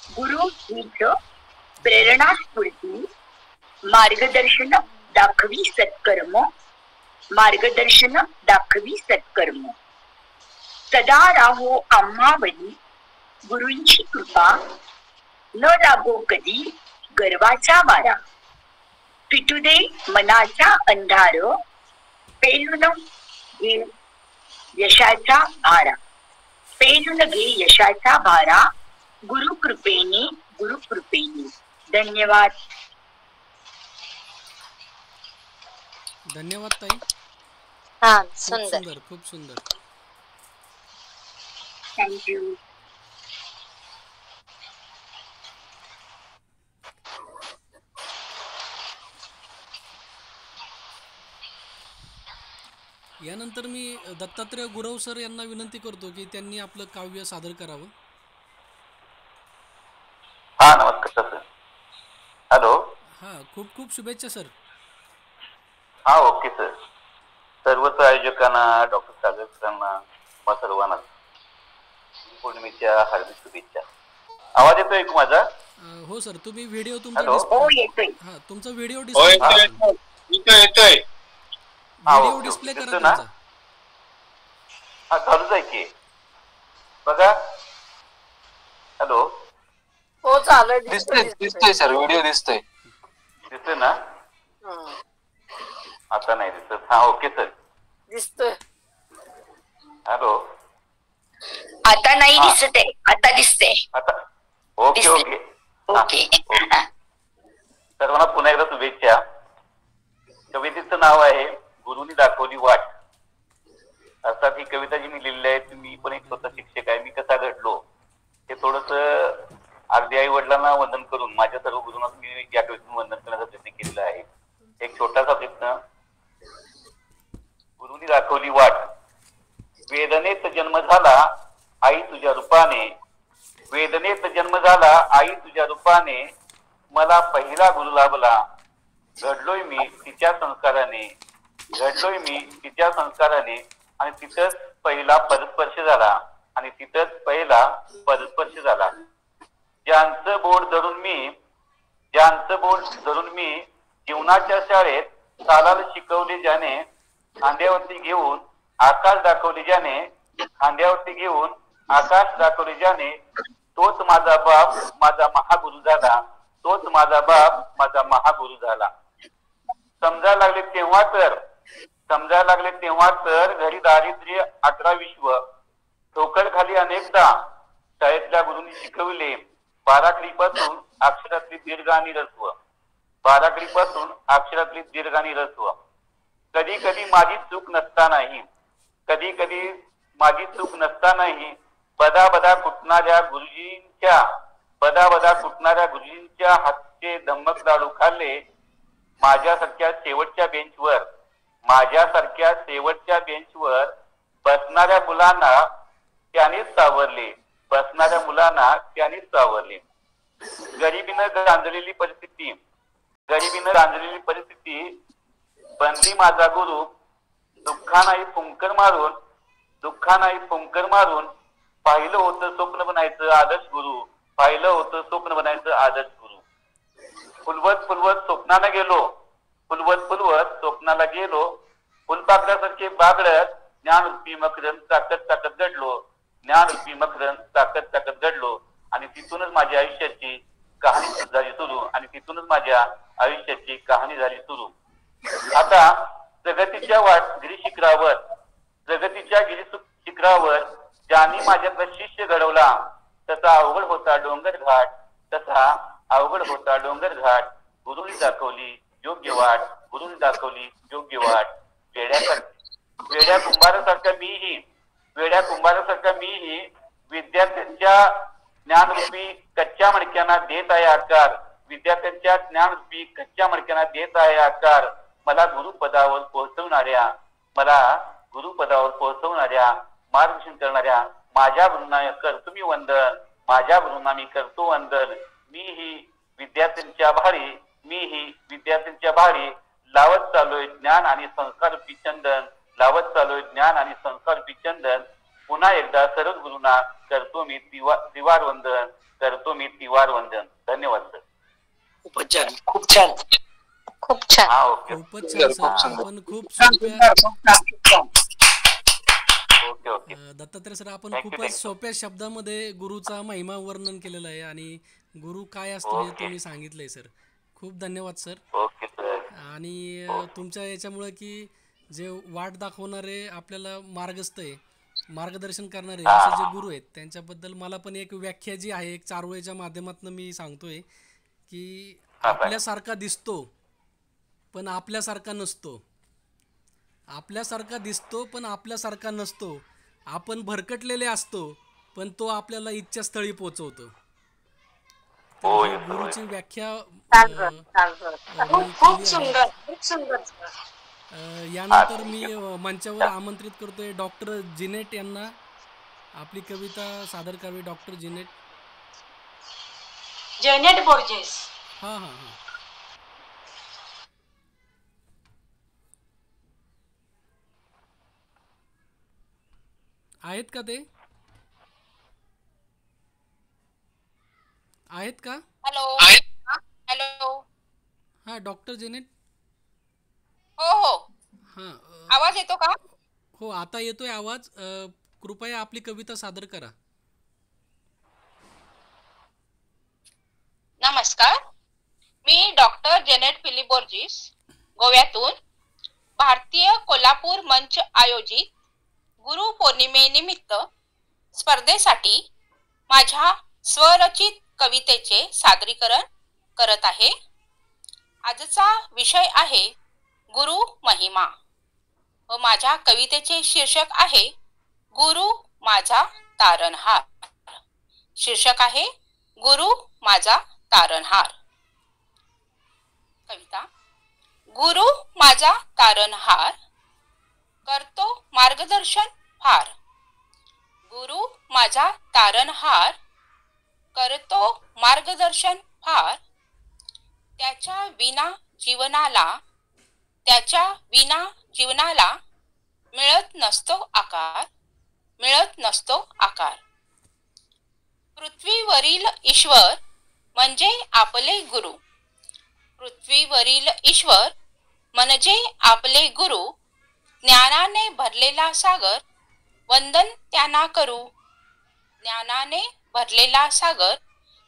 गुरु हीच प्रेरणा स्फूर्ती, मार्गदर्शन दाखवी सत्कर्म, मार्गदर्शन दाखवी सत्कर्म. सदा राहो आम्हावरी गुरूंची कृपा, न लागो कधी गर्वाचा वारा. पिटू दे मनाचा अंधार, पेलून घे यशाचा भारा. पेलून घे यशाचा भारा, गुरुकृपेने गुरुकृपेने. धन्यवाद. धन्यवाद ताई. हा खूप सुंदर. सुंदर, खूप सुंदर. थँक्यू. यानंतर मी दत्तात्रय गुरव सर यांना विनंती करतो की त्यांनी आपलं काव्य सादर करावं. हा नमस्कार सर. हॅलो. हा, खूप खूप शुभेच्छा सर. हा ओके सर. सर्वच आयोजकांना, डॉक्टर सागर सरांना, मग सर्वांना पौर्णिमेच्या हार्दिक शुभेच्छा. आवाज येतोय का माझा? हो सर, तुम्ही व्हिडिओ तुमचा हॅलो. हो येतोय. हा, तुमचा व्हिडिओ हो डिस्प्ले करा. येतोय. हा, व्हिडिओ ओके, डिस्प्ले ओके. करा दिसतोय ना? तुमचा. हा चालूच आहे की. बघा. हॅलो. हो चालेल. दिसतोय सर, व्हिडिओ दिसतोय. दिसतोय ना? आता नाही दिसत. हा ओके सर. दिसतोय. हॅलो. आता नाही हा. दिसत आहे, आता दिसते. आता ओके दिसतंय. ओके. हा, ओके. ओके. सर्वांना पुन्हा एकदा शुभेच्छा. कवितेचं नाव आहे गुरुनी दाखवली वाट. अर्थात ही कविता जी मी लिहिली आहे, मी पण एक स्वतः शिक्षक आहे. मी कसा घडलो हे थोडस अगदी आई वडिलांना वंदन करून माझ्या सर्व गुरुंना मी या कवितेतून वंदन करण्याचा प्रयत्न केलेला आहे. एक छोटासा प्रयत्न. गुरुनी दाखवली वाट, वेदनेत जन्म झाला आई तुझ्या रूपाने, वेदनेत जन्म झाला आई तुझ्या रूपाने, मला पहिला गुरु लाभला, घडलोय मी तिच्या संस्काराने, घडलोय मी तिच्या संस्काराने. आणि तिथंच पहिला पदस्पर्श झाला, आणि तिथंच पहिला पदस्पर्श झाला. ज्यांचं बोट धरून मी, ज्यांचं बोट धरून मी जीवनाच्या शाळेत चालायला शिकवले ज्याने, खांद्यावरती घेऊन आकाश दाखवले ज्याने, खांद्यावरती घेऊन आकाश दाखवले ज्याने, तोच माझा बाप माझा महागुरु झाला, तोच माझा बाप माझा महागुरु झाला. समजायला लागले तेव्हा तर, समजायला लागले तेव्हा तर घरी दारिद्र्य 11 विश्व, ठोकर खाली अनेकदा शाळेतल्या गुरुंनी शिकवले, बाराखडीपासून अक्षरातली दीर्घ आणि रस्व, बाराखडीपासून अक्षरातली दीर्घ आणि रस्व. कधी कधी माझी चूक नसतानाही, कधी कधी माझी चूक नसतानाही बदा बदा कुटणाऱ्या गुरुजींच्या, बदा बदा कुटणाऱ्या गुरुजींच्या हातचे धम्मक लाडू खाल्ले. माझ्यासारख्या शेवटच्या बेंचवर, माझ्यासारख्या शेवटच्या बेंचवर बसणाऱ्या मुलांना त्यानेच सावरले, बसणाऱ्या मुलांना त्यानेच सावरले. गरिबीनं गांजलेली परिस्थिती, गरिबीनं गांजलेली परिस्थिती बनली माझा गुरु, दुःखानाही फुंकर मारून, दुःखानाही फुंकर मारून, पाहिलं होतं स्वप्न बनायचं आदर्श गुरु, पाहिलं होतं स्वप्न बनायचं आदर्श गुरु. फुलवत फुलवत स्वप्नाला गेलो, फुलवत फुलवत स्वप्नाला गेलो, फुलपाखरासारखे बागडत ज्ञानरूपी मकरंद ताकद ताकद घडलो, ज्ञानरूपी मकरंद ताकद ताकद घडलो. आणि तिथूनच माझ्या आयुष्याची कहाणी झाली सुरू, आणि तिथूनच माझ्या आयुष्याची कहाणी झाली सुरू. आता प्रगतीच्या गिरीशिखरावर, प्रगतीच्या गिरीशिखरावर ज्यांनी माझ्याकडे शिष्य घडवला, तसा अवघड होता डोंगर घाट, तसा अवघड होता डोंगर घाट. गुरुनी दाखवली योग्य वाट, गुरुनी दाखवली योग्य वाट. वेड्या कुंभारासारखा मीही, वेड्या कुंभारासारखा मीही विद्यार्थ्यांच्या ज्ञानरूपी कच्च्या मडक्यांना देत आहे आकार, विद्यार्थ्यांच्या ज्ञानरूपी कच्च्या मडक्यांना देत आहे आकार. मला गुरुपदावर पोहोचवणाऱ्या, मला गुरुपदावर पोहोचवणाऱ्या, मार्गदर्शन करणाऱ्या माझ्या गुरूंना करतो मी वंदन, माझ्या गुरूंना मी करतो वंदन. मीही विद्यार्थ्यांच्या भारी, मीही विद्यार्थ्यांच्या भारी लावत चाललोय ज्ञान आणि संस्कार रूपी चंदन, लावत चाललोय ज्ञान आणि संस्कार रूपी चंदन. पुन्हा एकदा सर्व गुरुंना करतो मी त्रिवार वंदन, करतो मी त्रिवार वंदन. धन्यवाद सर. खूपच छान, खूप छान, खूप छान. हा ओके खूपच छान सर. आपण खूप सोप्या ओके ओके दत्तात्रय सर, आपण Thank you, खूपच thank you. सोप्या शब्दामध्ये गुरुचा महिमा वर्णन केलेला आहे आणि गुरु काय असतो हे Okay. तुम्ही सांगितलंय सर. खूप धन्यवाद सर. Okay sir. आणि तुमच्या याच्यामुळे की जे वाट दाखवणारे आपल्याला मार्गस्थ आहे, मार्गदर्शन करणारे असे जे गुरु आहेत त्यांच्याबद्दल मला पण एक व्याख्या जी आहे एक चारोळीच्या माध्यमातून मी सांगतोय की आपल्यासारखा दिसतो पण आपल्यासारखा नसतो, आपल्यासारखा दिसतो पण आपल्यासारखा नसतो, आपण भरकटलेले असतो पण तो आपल्याला इच्छास्थळी पोहोचवतो. तर हो, ही येतो, गुरुची व्याख्या छान सर, छान सर. मी खूप केली आहे. सुंदर, खूप सुंदर सर. यानंतर मी मंचावर आमंत्रित करतोय डॉक्टर जिनेट यांना आपली कविता सादर करावी. Doctor Janet. Janet Borges. हां हां हां. आहेत का ते? आहेत का? Hello hello. हां डॉक्टर जिनेट. हो हो, हां आवाज येतो का? हो आता येतोय आवाज. कृपया आपली कविता सादर करा. नमस्कार, मी डॉक्टर जेनेट फिलिप बोर्जिस, गोव्यातून भारतीय कोल्हापूर मंच आयोजित गुरु पौर्णिमेनिमित्त स्पर्धेसाठी माझ्या स्वरचित कवितेचे सादरीकरण करत आहे. आजचा विषय आहे गुरु महिमा व माझ्या कवितेचे शीर्षक आहे गुरु माझा तारणहार. शीर्षक आहे गुरु माझा तारणहार. कविता. गुरु माझा तारणहार, करतो मार्गदर्शन फार. गुरु माझा तारणहार, करतो मार्गदर्शन फार. त्याच्या विना जीवनाला मिळत नसतो आकार, मिळत नसतो आकार. पृथ्वीवरील ईश्वर म्हणजे आपले गुरु, पृथ्वीवरील ईश्वर म्हणजे आपले गुरु. ज्ञानाने भरलेला सागर, वंदन त्यांना करू. ज्ञानाने भरलेला सागर,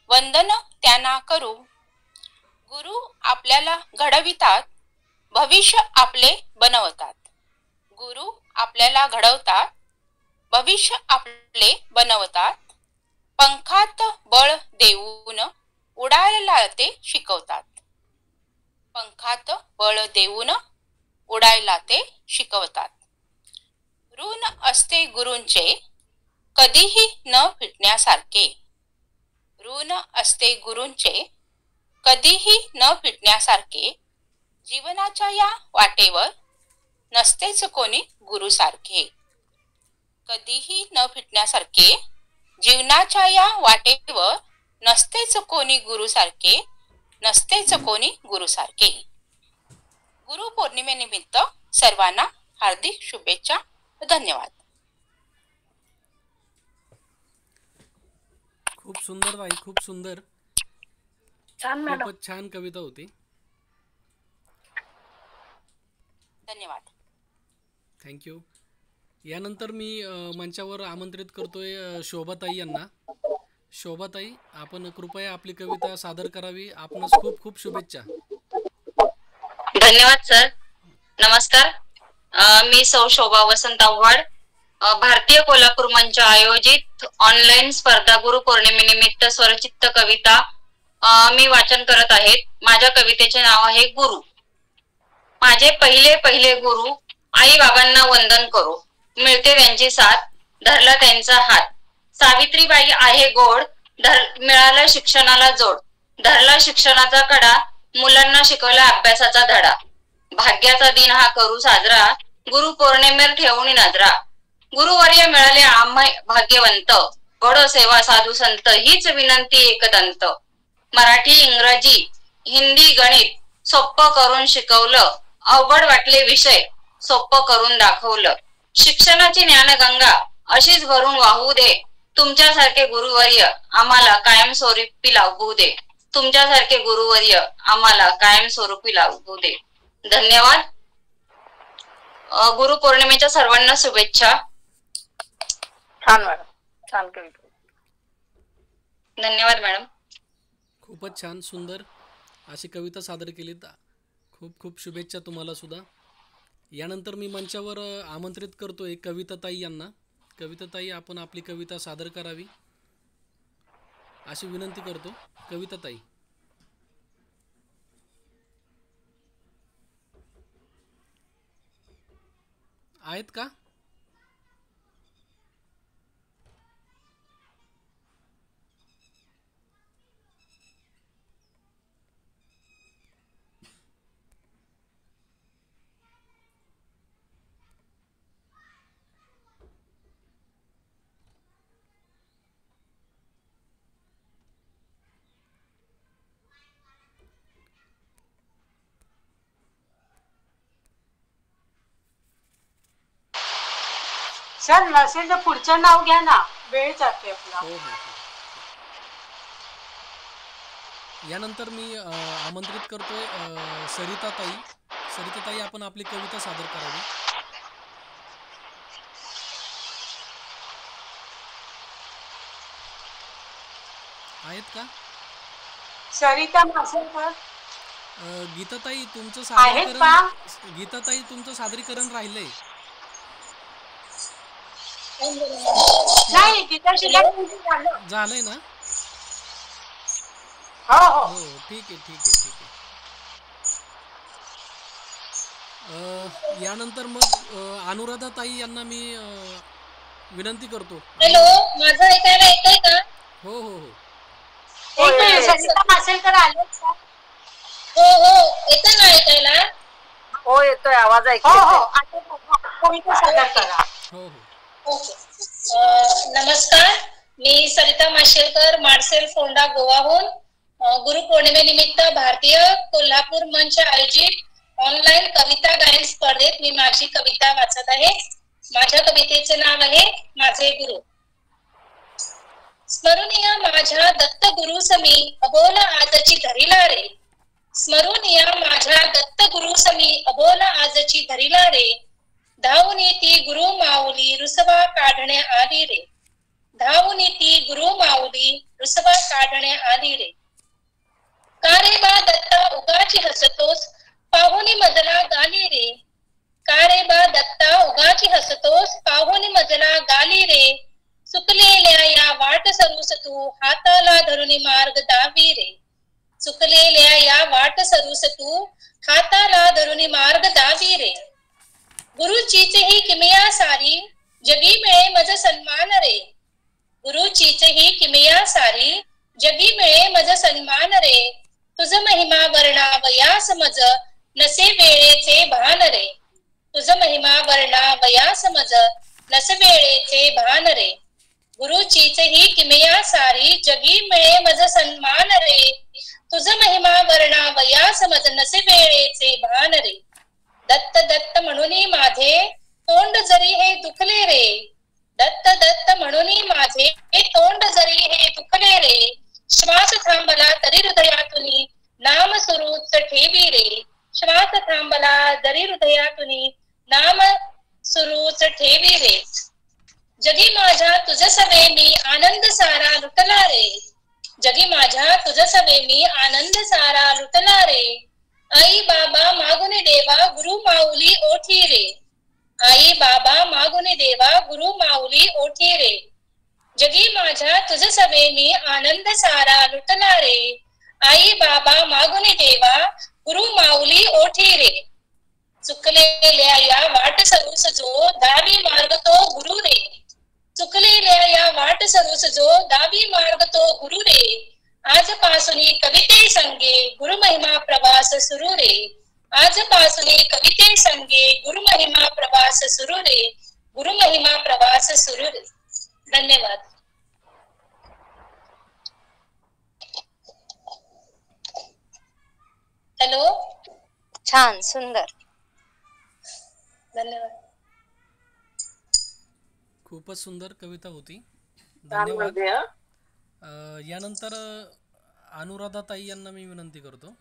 वंदन त्यांना करू. गुरु आपल्याला घडवितात, भविष्य आपले बनवतात. गुरु आपल्याला घडवतात, भविष्य आपले बनवतात. पंखात बळ देऊन उडायला ते शिकवतात. पंखात बळ देऊन उडायला ते शिकवतात. ऋण असते गुरूंचे कधीही न फिटण्यासारखे. ऋण असते गुरूंचे कधीही न फिटण्यासारखे. जीवनाच्या या वाटेवर नसतेच कोणी गुरुसारखे. कधीही न फिटण्यासारखे. जीवनाच्या या वाटेवर नसतेच कोणी गुरुसारखे, नसतेच कोणी गुरुसारखे. गुरु पौर्णिमेनिमित्त सर्वांना हार्दिक शुभेच्छा. धन्यवाद. खूप सुंदर बाई, खूप सुंदर. छान मॅडम. खूपच छान कविता होती. धन्यवाद. थँक्यू. यानंतर मी मंचावर आमंत्रित करतोय शोभाताई यांना. शोभाताई, आपण कृपया आपली कविता सादर करावी. आपणास खूप खूप शुभेच्छा. धन्यवाद सर. नमस्कार, मी सौ शोभा वसंत आव्हाड, भारतीय कोल्हापूर मंच आयोजित ऑनलाईन स्पर्धा गुरु पौर्णिमेनिमित्त स्वरचित्त कविता मी वाचन करत आहे. माझ्या कवितेचे नाव आहे गुरु. माझे पहिले पहिले गुरु, आई बाबांना वंदन करू. मिळते त्यांची साथ, धरला त्यांचा हात. सावित्रीबाई आहे गोड, मिळाला शिक्षणाला जोड. धरला शिक्षणाचा कडा, मुलांना शिकवला अभ्यासाचा धडा. भाग्याचा दिन हा करू साजरा, गुरु पौर्णिमेवर ठेवून नजरा. गुरुवर्य मिळाले आम्हा भाग्यवंत, गड सेवा साधू संत हीच विनंती एकदंत. मराठी इंग्रजी हिंदी गणित सोप्प करून शिकवलं. अवघड वाटले विषय सोप्प करून दाखवलं. शिक्षणाची ज्ञानगंगा अशीच भरून वाहू दे. तुमच्यासारखे गुरुवर्य आम्हाला कायमस्वरूपी लाभू दे. तुमच्यासारखे गुरुवर्य आम्हाला कायमस्वरूपी लाभू दे. धन्यवाद. गुरुपौर्णिमेच्या सर्वांना शुभेच्छा. छान मॅडम, छान कविता. धन्यवाद मॅडम. खूपच छान, सुंदर अशी कविता सादर केलीत. खूप खूप शुभेच्छा तुम्हाला सुद्धा. यानंतर मी मंचावर आमंत्रित करतोय कविताताई यांना. कविताताई, आपण आपली कविता सादर करावी अशी विनंती करतो. कविताताई आहेत का? सर नसेल तर पुढचं नाव घ्या ना, वेळ जाते आपला. हो हो हो. यानंतर मी आमंत्रित करतोय सरिताताई. सरिताताई, आपण आपली कविता सादर करावी. आहेत का? सरिता मासेलकर गीताताई, तुमचं आहेत का? सादरीकरण, गीताताई तुमचं सादरीकरण राहिलंय. नाही, तिथं झालं. झालंय ना? हो हो. हो, ठीक आहे ठीक आहे ठीक आहे. यानंतर मग अनुराधाताई यांना मी विनंती करतो. हॅलो, माझं ऐकायला येतंय का? हो हो हो. एक मिनिट, सरिता मासेलकर आले का? हो हो, येतं ना ऐकायला? हो येतोय, आवाज ऐकू. हो हो, आता कविता सादर करा. हो हो. ओके. नमस्कार, मी सरिता माशेलकर, मार्सेल फोंडा, गोवाहून गुरुपौर्णिमेनिमित्त भारतीय कोल्हापूर मंच आयोजित ऑनलाईन कविता गायन स्पर्धेत मी माझी कविता वाचत आहे. माझ्या कवितेचे नाव आहे माझे गुरु. स्मरणीय माझ्या दत्त गुरु समी अबोला आजची धरिला रे. स्मरणीय माझ्या दत्त गुरु समी अबोला आजची धरिला रे. धावून ती गुरु माऊली रुसवा काढण्या आली रे. धावून ती गुरु माऊली रुसवा काढण्या आली रे. का रे बा दत्ता उगाची हसतोस पाहुणी मजला गाली रे. का रे बा दत्ता उगाची हसतोस पाहुणी मजला गाली रे. चुकलेल्या या वाट सरूस तू हाताला धरुनी मार्ग दावी रे. चुकलेल्या या वाट सरूस तू हाताला धरुनी मार्ग दावी रे. गुरुचीच ही किमया सारी जगी मिळे मज सन्मान रे. गुरुचीच ही किमया सारी जगी मिळे मज सन्मान रे. तुझ महिमा वर्णावया समज नसे वेळेचे भान रे. तुझ महिमा वर्णावया समज नसे वेळेचे भान रे. गुरुचीच ही किमया सारी जगी मिळे मज सन्मान रे. तुझ महिमा वर्णावया समज नसे वेळेचे भान रे. दत्त दत्त म्हणून माझे तोंड जरी हे दुखले रे. दत्त दत्त म्हणून माझे तोंड जरी हे दुखले रे. श्वास थांबला तरी हृदयातून नाम सुरूच ठेवी रे. श्वास थांबला जरी हृदयातून नाम सुरूच ठेवी रे. जगी माझ्या तुझ सवे मी आनंद सारा लुटला रे. जगी माझ्या तुझ सवे मी आनंद सारा लुटला रे. आई बाबा मागून देवा गुरु माऊली ओठी रे. आई बाबा मागून देवा गुरु माऊली ओठी रे. जगी माझ्या तुझ सवे मी आनंद सारा लुटला रे. आई बाबा मागून देवा गुरु माऊली ओठी रे. चुकलेल्या या वाट सरूस जो दावी मार्ग तो गुरु रे. चुकलेल्या या वाट सरूस जो दावी मार्ग तो गुरु रे. आजपासून कविते संगे गुरु महिमा प्रवास सुरू रे. आजपासून कविते संगे गुरु महिमा प्रवास सुरू रे. गुरु महिमा प्रवास सुरू रे. धन्यवाद. हॅलो, छान, सुंदर. धन्यवाद. खूपच सुंदर कविता होती. छान धन्यवाद. म्हणते, हं. यानंतर अनुराधा ताई यांना मी विनंती करतो.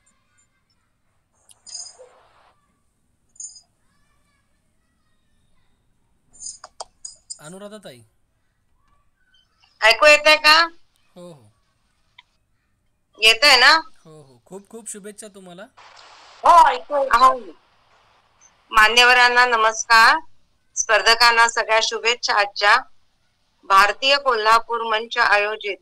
अनुराधा ताई. ऐकू येतंय का? हो हो येतंय ना? हो हो खूप खूप शुभेच्छा तुम्हाला. हो ऐकू येतं. हो. मान्यवरांना नमस्कार. स्पर्धकांना सगळ्या शुभेच्छा. आजच्या भारतीय कोल्हापूर मंच आयोजित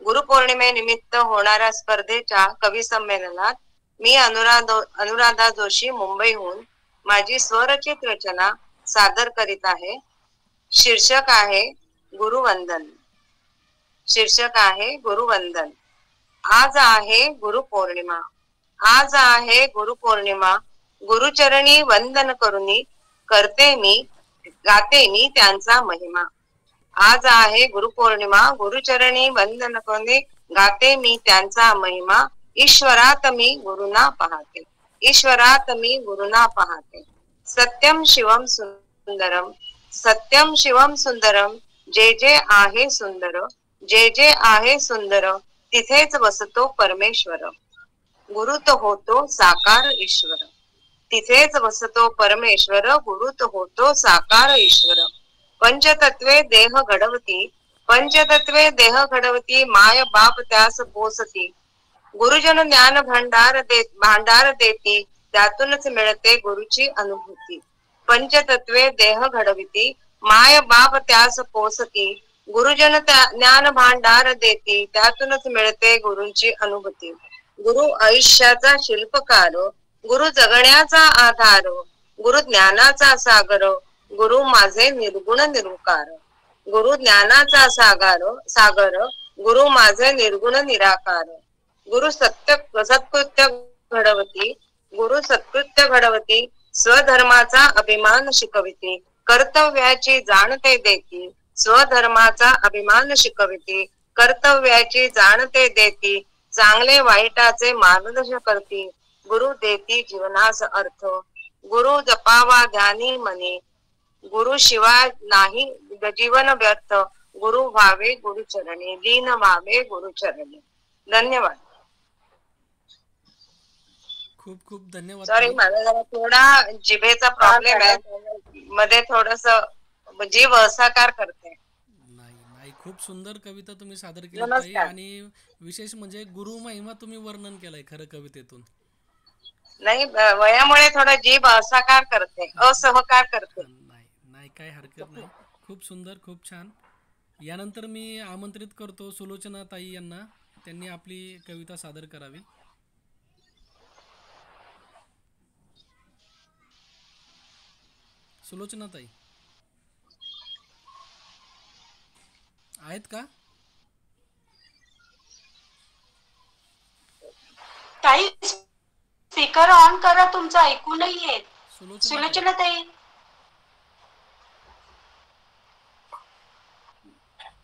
गुरुपौर्णिमेनिमित्त होणाऱ्या स्पर्धेच्या कवी संमेलनात मी अनुराधा जोशी मुंबईहून माझी स्वरचित रचना सादर करीत आहे. शीर्षक आहे गुरुवंदन. शीर्षक आहे गुरुवंदन. आज आहे गुरुपौर्णिमा. आज आहे गुरुपौर्णिमा. गुरुचरणी वंदन करुनी करते मी गाते मी त्यांचा महिमा. आज आहे गुरुपौर्णिमा. गुरुचरणी वंदन करुनी गाते मी त्यांचा महिमा. ईश्वरात मी गुरुना पाहते. ईश्वरात मी गुरुना पाहते. सत्यम शिवम सुंदरम. सत्यम शिवम सुंदरम. जे जे आहे सुंदर. जे जे आहे सुंदर तिथेच वसतो परमेश्वर. गुरुत होतो साकार ईश्वर. तिथेच वसतो परमेश्वर. गुरुत होतो साकार ईश्वर. पंचतत्वे देह घडवती. पंचतत्वे देह घडवती. माय बाप त्यास पोसती. गुरुजन ज्ञान भांडार देती. त्यातूनच मिळते गुरुची अनुभूती. पंचतत्वे देह घडविती. माय बाप त्यास पोसती. गुरुजन ज्ञान भांडार देती. त्यातूनच मिळते गुरुंची अनुभूती. गुरु आयुष्याचा शिल्पकार. गुरु जगण्याचा आधार. गुरु ज्ञानाचा सागर. गुरु माझे निर्गुण निरुकार. गुरु ज्ञानाचा सागर. गुरु माझे निर्गुण निराकार. गुरु सत्कृत्य घडवती. गुरु सत्कृत्य घडवती. स्वधर्माचा अभिमान शिकविती. कर्तव्याची जाणते देती. स्वधर्माचा अभिमान शिकविती. कर्तव्याची जाणते देती. चांगले वाईटाचे मार्गदर्शन करती. गुरु देती जीवनास अर्थ. गुरु जपावा ध्यानी मनी. गुरु शिवाय नाही जीवन व्यर्थ. गुरु व्हावे गुरुचरणी. लीन व्हावे गुरुचरणी. धन्यवाद. खूप खूप धन्यवाद सॉरी ताई. माझा जरा थोडा जिभेचा प्रॉब्लेम आहे. मध्ये थोडस जीभ असाकार करते. नाही नाही खूप सुंदर कविता तुम्ही सादर केली ताई. नमस्कार. आणि विशेष म्हणजे गुरु महिमा तुम्ही वर्णन केलंय खरं कवितेतून. नाही वयामुळे थोडा जीभ असाकार करते. असहकार करते. नाही नाही काय हरकत नाही. खूप सुंदर खूप छान. यानंतर मी आमंत्रित करतो सुलोचना ताई यांना. त्यांनी आपली कविता सादर करावी. सुलोचना ताई आहेत का? ताई स्पीकर ऑन करा. तुमचं ऐकू नाही येत. सुलोचना सुलोचना ताई.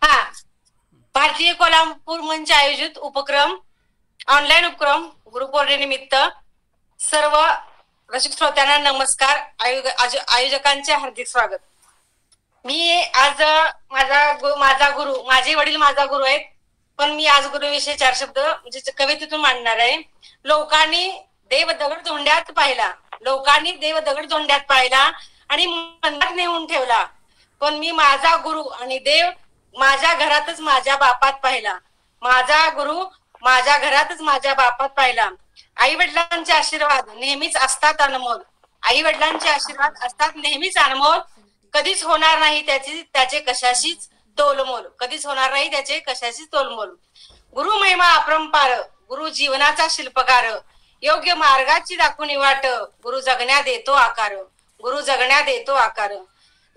हा भारतीय कोल्हापूर मंच आयोजित ऑनलाईन उपक्रम गुरुपौर्णिमेनिमित्त सर्व रसिक श्रोत्यांना नमस्कार. आयोजकांचे हार्दिक स्वागत. मी आज माझा गुरु, माझे वडील माझा गुरु आहेत, पण मी आज गुरुविषयी 4 शब्द म्हणजे कवितेतून मांडणार आहे. लोकांनी देव दगड धोंड्यात पाहिला. लोकांनी देव दगड धोंड्यात पाहिला आणि मंदिरात नेऊन ठेवला. पण मी माझा गुरु आणि देव माझ्या घरातच माझ्या बापात पाहिला. माझा गुरु माझ्या घरातच माझ्या बापात पाहिला. आई वडिलांचे आशीर्वाद नेहमीच असतात अनमोल. आई वडिलांचे आशीर्वाद असतात नेहमीच अनमोल. कधीच होणार नाही त्याचे कशाशीच तोलमोल. कधीच होणार नाही त्याचे कशाशीच तोलमोल. गुरु महिमा अपरंपार. गुरु जीवनाचा शिल्पकार. योग्य मार्गाची दाखवणी वाट. गुरु जगण्या देतो आकार. गुरु जगण्या देतो आकार.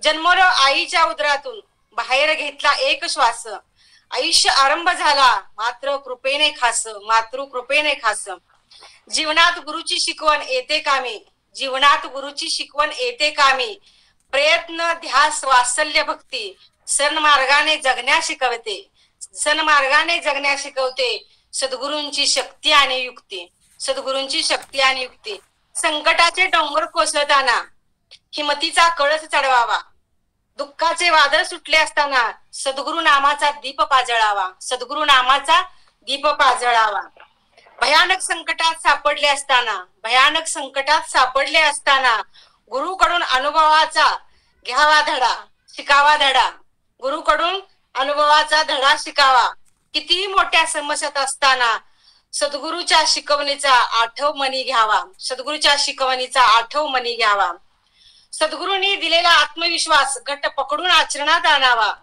जन्मलो आईच्या उदरातून. बाहेर घेतला एक श्वास. आयुष्य आरंभ झाला मात्र कृपेने खास. मातृ कृपेने खास. जीवनात गुरुची शिकवण येते कामी. जीवनात गुरुची शिकवण येते कामी. प्रयत्न ध्यास वात्सल्य भक्ती. सन्मार्गाने जगण्या शिकवते. सन्मार्गाने जगण्या शिकवते. सद्गुरूंची शक्ती आणि युक्ती. सद्गुरूंची शक्ती आणि युक्ती. संकटाचे डोंगर कोसळताना हिमतीचा कळस चढवावा. दुःखाचे वादळ सुटले असताना सद्गुरु नामाचा दीप पाजळावा, सद्गुरु नामाचा दीप पाजळावा. भयानक संकटात सापडले असताना, भयानक संकटात सापडले असताना गुरुकडून अनुभवाचा घ्यावा धडा, शिकावा धडा. गुरुकडून अनुभवाचा धडा शिकावा. कितीही मोठ्या समस्यात असताना सद्गुरूच्या शिकवणीचा आठवमनी घ्यावा, सद्गुरूच्या शिकवणीचा आठवमनी घ्यावा. सद्गुरूंनी दिलेला आत्मविश्वास घट्ट पकडून आचरणात आणावा.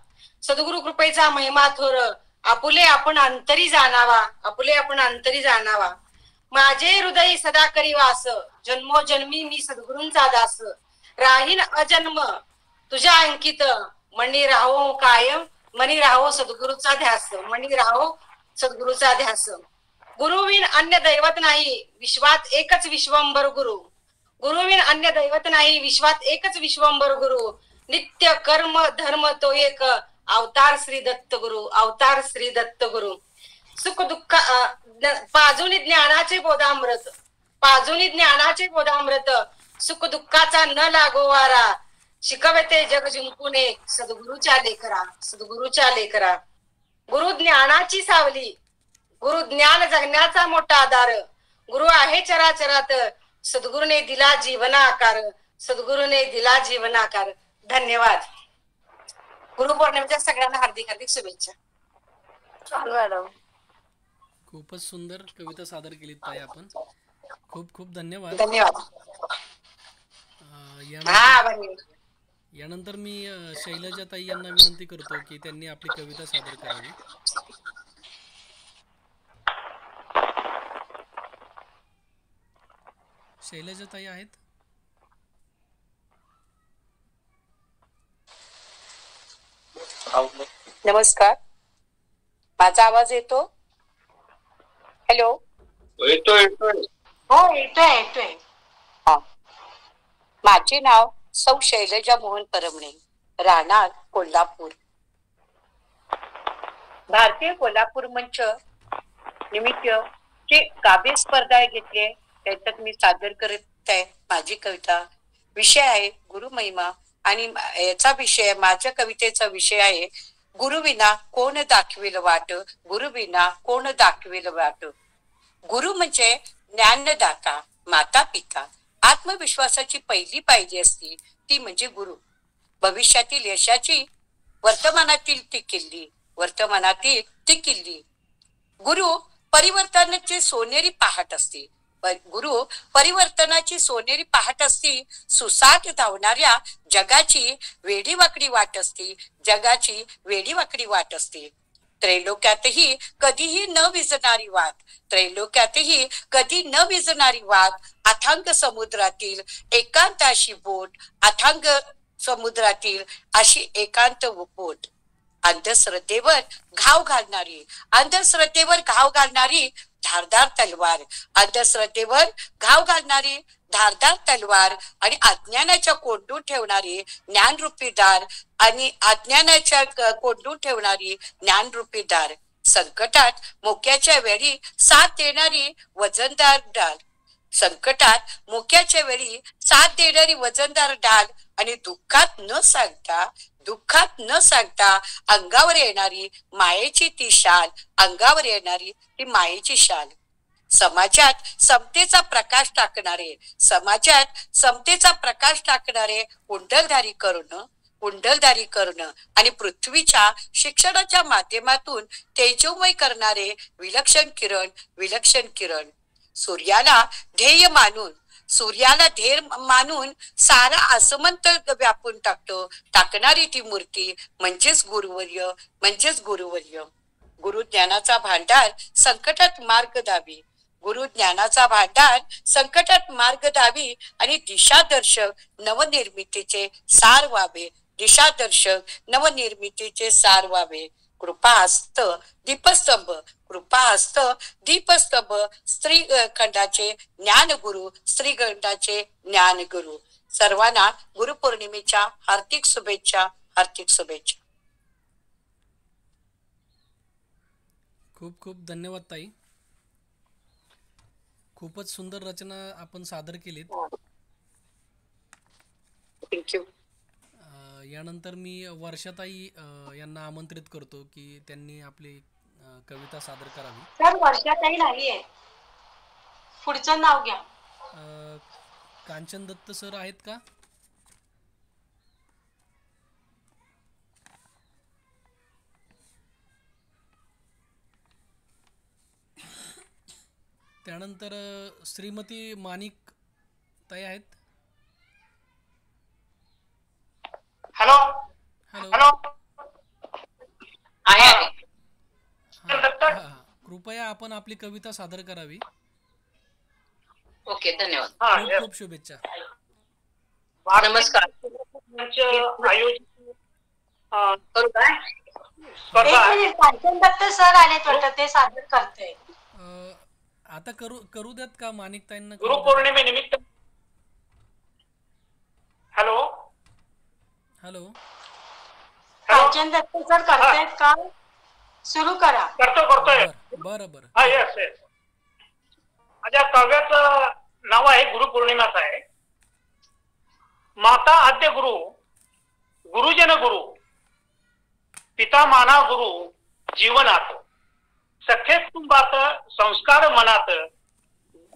सद्गुरु कृपेचा महिमा थोर आपुले आपण अंतरी जाणावा, आपुले आपण अंतरी जाणावा. माझे हृदय सदा करी वास, जन्मोजन्मी मी सद्गुरूंचा दास. राहीन अजन्म तुझ्या अंकित, मनी राहो कायम, मनी राहो सद्गुरूचा ध्यास, मनी राहो सद्गुरूचा ध्यास. गुरुविन अन्य दैवत नाही, विश्वात एकच विश्वंभर गुरु. गुरुविन अन्य दैवत नाही, विश्वात एकच विश्वंभर गुरु. नित्य कर्म धर्म तो एक, अवतार श्री दत्त गुरु, अवतार श्री दत्त गुरु. सुख दुःख पाजुनी ज्ञानाचे बोधामृत, पाजुनी ज्ञानाचे बोधामृत. सुख दुःखाचा न लागो वारा, शिकवते जग जिंकूने सद्गुरूच्या लेकरा, सद्गुरूच्या लेकरा. गुरु ज्ञानाची सावली, गुरु ज्ञान जगण्याचा मोठा आधार. गुरु आहे चराचरात, सद्गुरूने दिला जीवना आकार, सद्गुरूने दिला जीवना आकार. धन्यवाद. गुरुपौर्णिमेच्या सगळ्यांना हार्दिक हार्दिक शुभेच्छा. छान मॅडम. खूपच सुंदर कविता सादर केली ताई आपण. खूप खूप धन्यवाद. धन्यवाद. यानंतर मी शैलजा ताई यांना विनंती करतो की त्यांनी आपली कविता सादर करावी. शैलजा ताई आहेत? नमस्कार, माझा आवाज येतो? हॅलो. येतोय. हो येतोय येतोय. हा, माझे नाव सौ शैलजा मोहन परमणे, राहणार कोल्हापूर. भारतीय कोल्हापूर मंच निमित्त जे काव्य स्पर्धा घेतली त्याच्यात मी सादर करत आहे माझी कविता. विषय आहे गुरुमहिमा आणि याचा विषय, माझ्या कवितेचा विषय आहे गुरुविना कोण दाखवेल वाट, गुरुविना कोण दाखवेल वाट. गुरु म्हणजे ज्ञानदाता, माता पिता. आत्मविश्वासाची पहिली पायरी असते ती म्हणजे गुरु. भविष्यातील यशाची वर्तमानातील ती किल्ली, वर्तमानातील ती किल्ली. गुरु परिवर्तनाचे सोनेरी पहाट असते, गुरु परिवर्तनाची सोनेरी पहाट असती. सुसाट धावणाऱ्या जगाची वेडीवाकडी वाट असते, जगाची वेडीवाकडी वाट असते. त्रैलोक्यातही कधीही न विझणारी वाट, त्रैलोक्यातही कधी न विझणारी वाट. अथांग समुद्रातील एकांत अशी बोट, अथांग समुद्रातील अशी एकांत बोट. अंधश्रद्धेवर घाव घालणारी, अंधश्रद्धेवर घाव घालणारी धारदार तलवार, अंधश्रद्धेवर घाव घालणारी धारदार तलवार. आणि अज्ञानाच्या कोंडून ठेवणारी ज्ञानरूपी दार, आणि अज्ञानाच्या कोंडून ठेवणारी ज्ञानरूपी दार. संकटात मोक्याच्या वेळी साथ देणारी वजनदार ढाल, संकटात मोक्याच्या वेळी साथ देणारी वजनदार ढाल. आणि दुःखात न सांगता, दुःखात न सांगता अंगावर येणारी मायेची ती शाल, अंगावर येणारी ती मायेची शाल. समाजात समतेचा प्रकाश टाकणारे, समाजात समतेचा प्रकाश टाकणारे कुंडलधारी करणं, कुंडलधारी करणं. आणि पृथ्वीच्या शिक्षणाच्या माध्यमातून तेजोमय करणारे विलक्षण किरण, विलक्षण किरण. सूर्याला ध्येय मानून, सूर्याला ध्येय मानून सारा आसमंत व्यापून टाकणारी ती मूर्ती म्हणजेच गुरुवर्य, म्हणजेच गुरुवर्य. गुरु ज्ञानाचा भांडार संकटात मार्ग दावी, गुरु ज्ञानाचा भांडार संकटात मार्ग दावी. आणि दिशादर्शक नवनिर्मितीचे सार व्हावे, दिशादर्शक नवनिर्मितीचे सार व्हावे. कृपा हस्त दीपस्तंभ, कृपा हस्त दीपस्तंभ. स्त्रीखंडाचे ज्ञानगुरु, स्त्रीखंडाचे ज्ञानगुरु. सर्वांना गुरुपौर्णिमेच्या हार्दिक शुभेच्छा, हार्दिक शुभेच्छा. खूप खूप धन्यवाद ताई. खूपच सुंदर रचना आपण सादर केलीत. थँक्यू. यानंतर मी वर्षाताई यांना आमंत्रित करतो की त्यांनी आपली कविता सादर करावी. सर वर्षाताई नाहीये, पुढचं नाव घ्या. कांचन दत्त सर आहेत का? त्यानंतर श्रीमती माणिक ताई आहेत. Hello hello. हॅलो आहे कृपया आपण आपली कविता सादर करावी. ओके, धन्यवाद. खूप खूप शुभेच्छा. नमस्कार. आयोजित करू काय? स्पर्धा एक मिनिट, कांचन दत्त सर आलेत वाटतं, ते सादर करते. आता करू द्यात का माणिकताईंना? गुरुपौर्णिमेनिमित्त. Hello hello. Kanchan Dutt sir करतायत का? सुरू करा. करतोय. बरं बरं. हा, येस येस. माझ्या काव्याचं नाव आहे गुरुपौर्णिमाच आहे. माता आद्य गुरु, गुरुजन गुरु, पिता माना गुरु जीवनात, सख्खे कुटुंबात संस्कार मनात,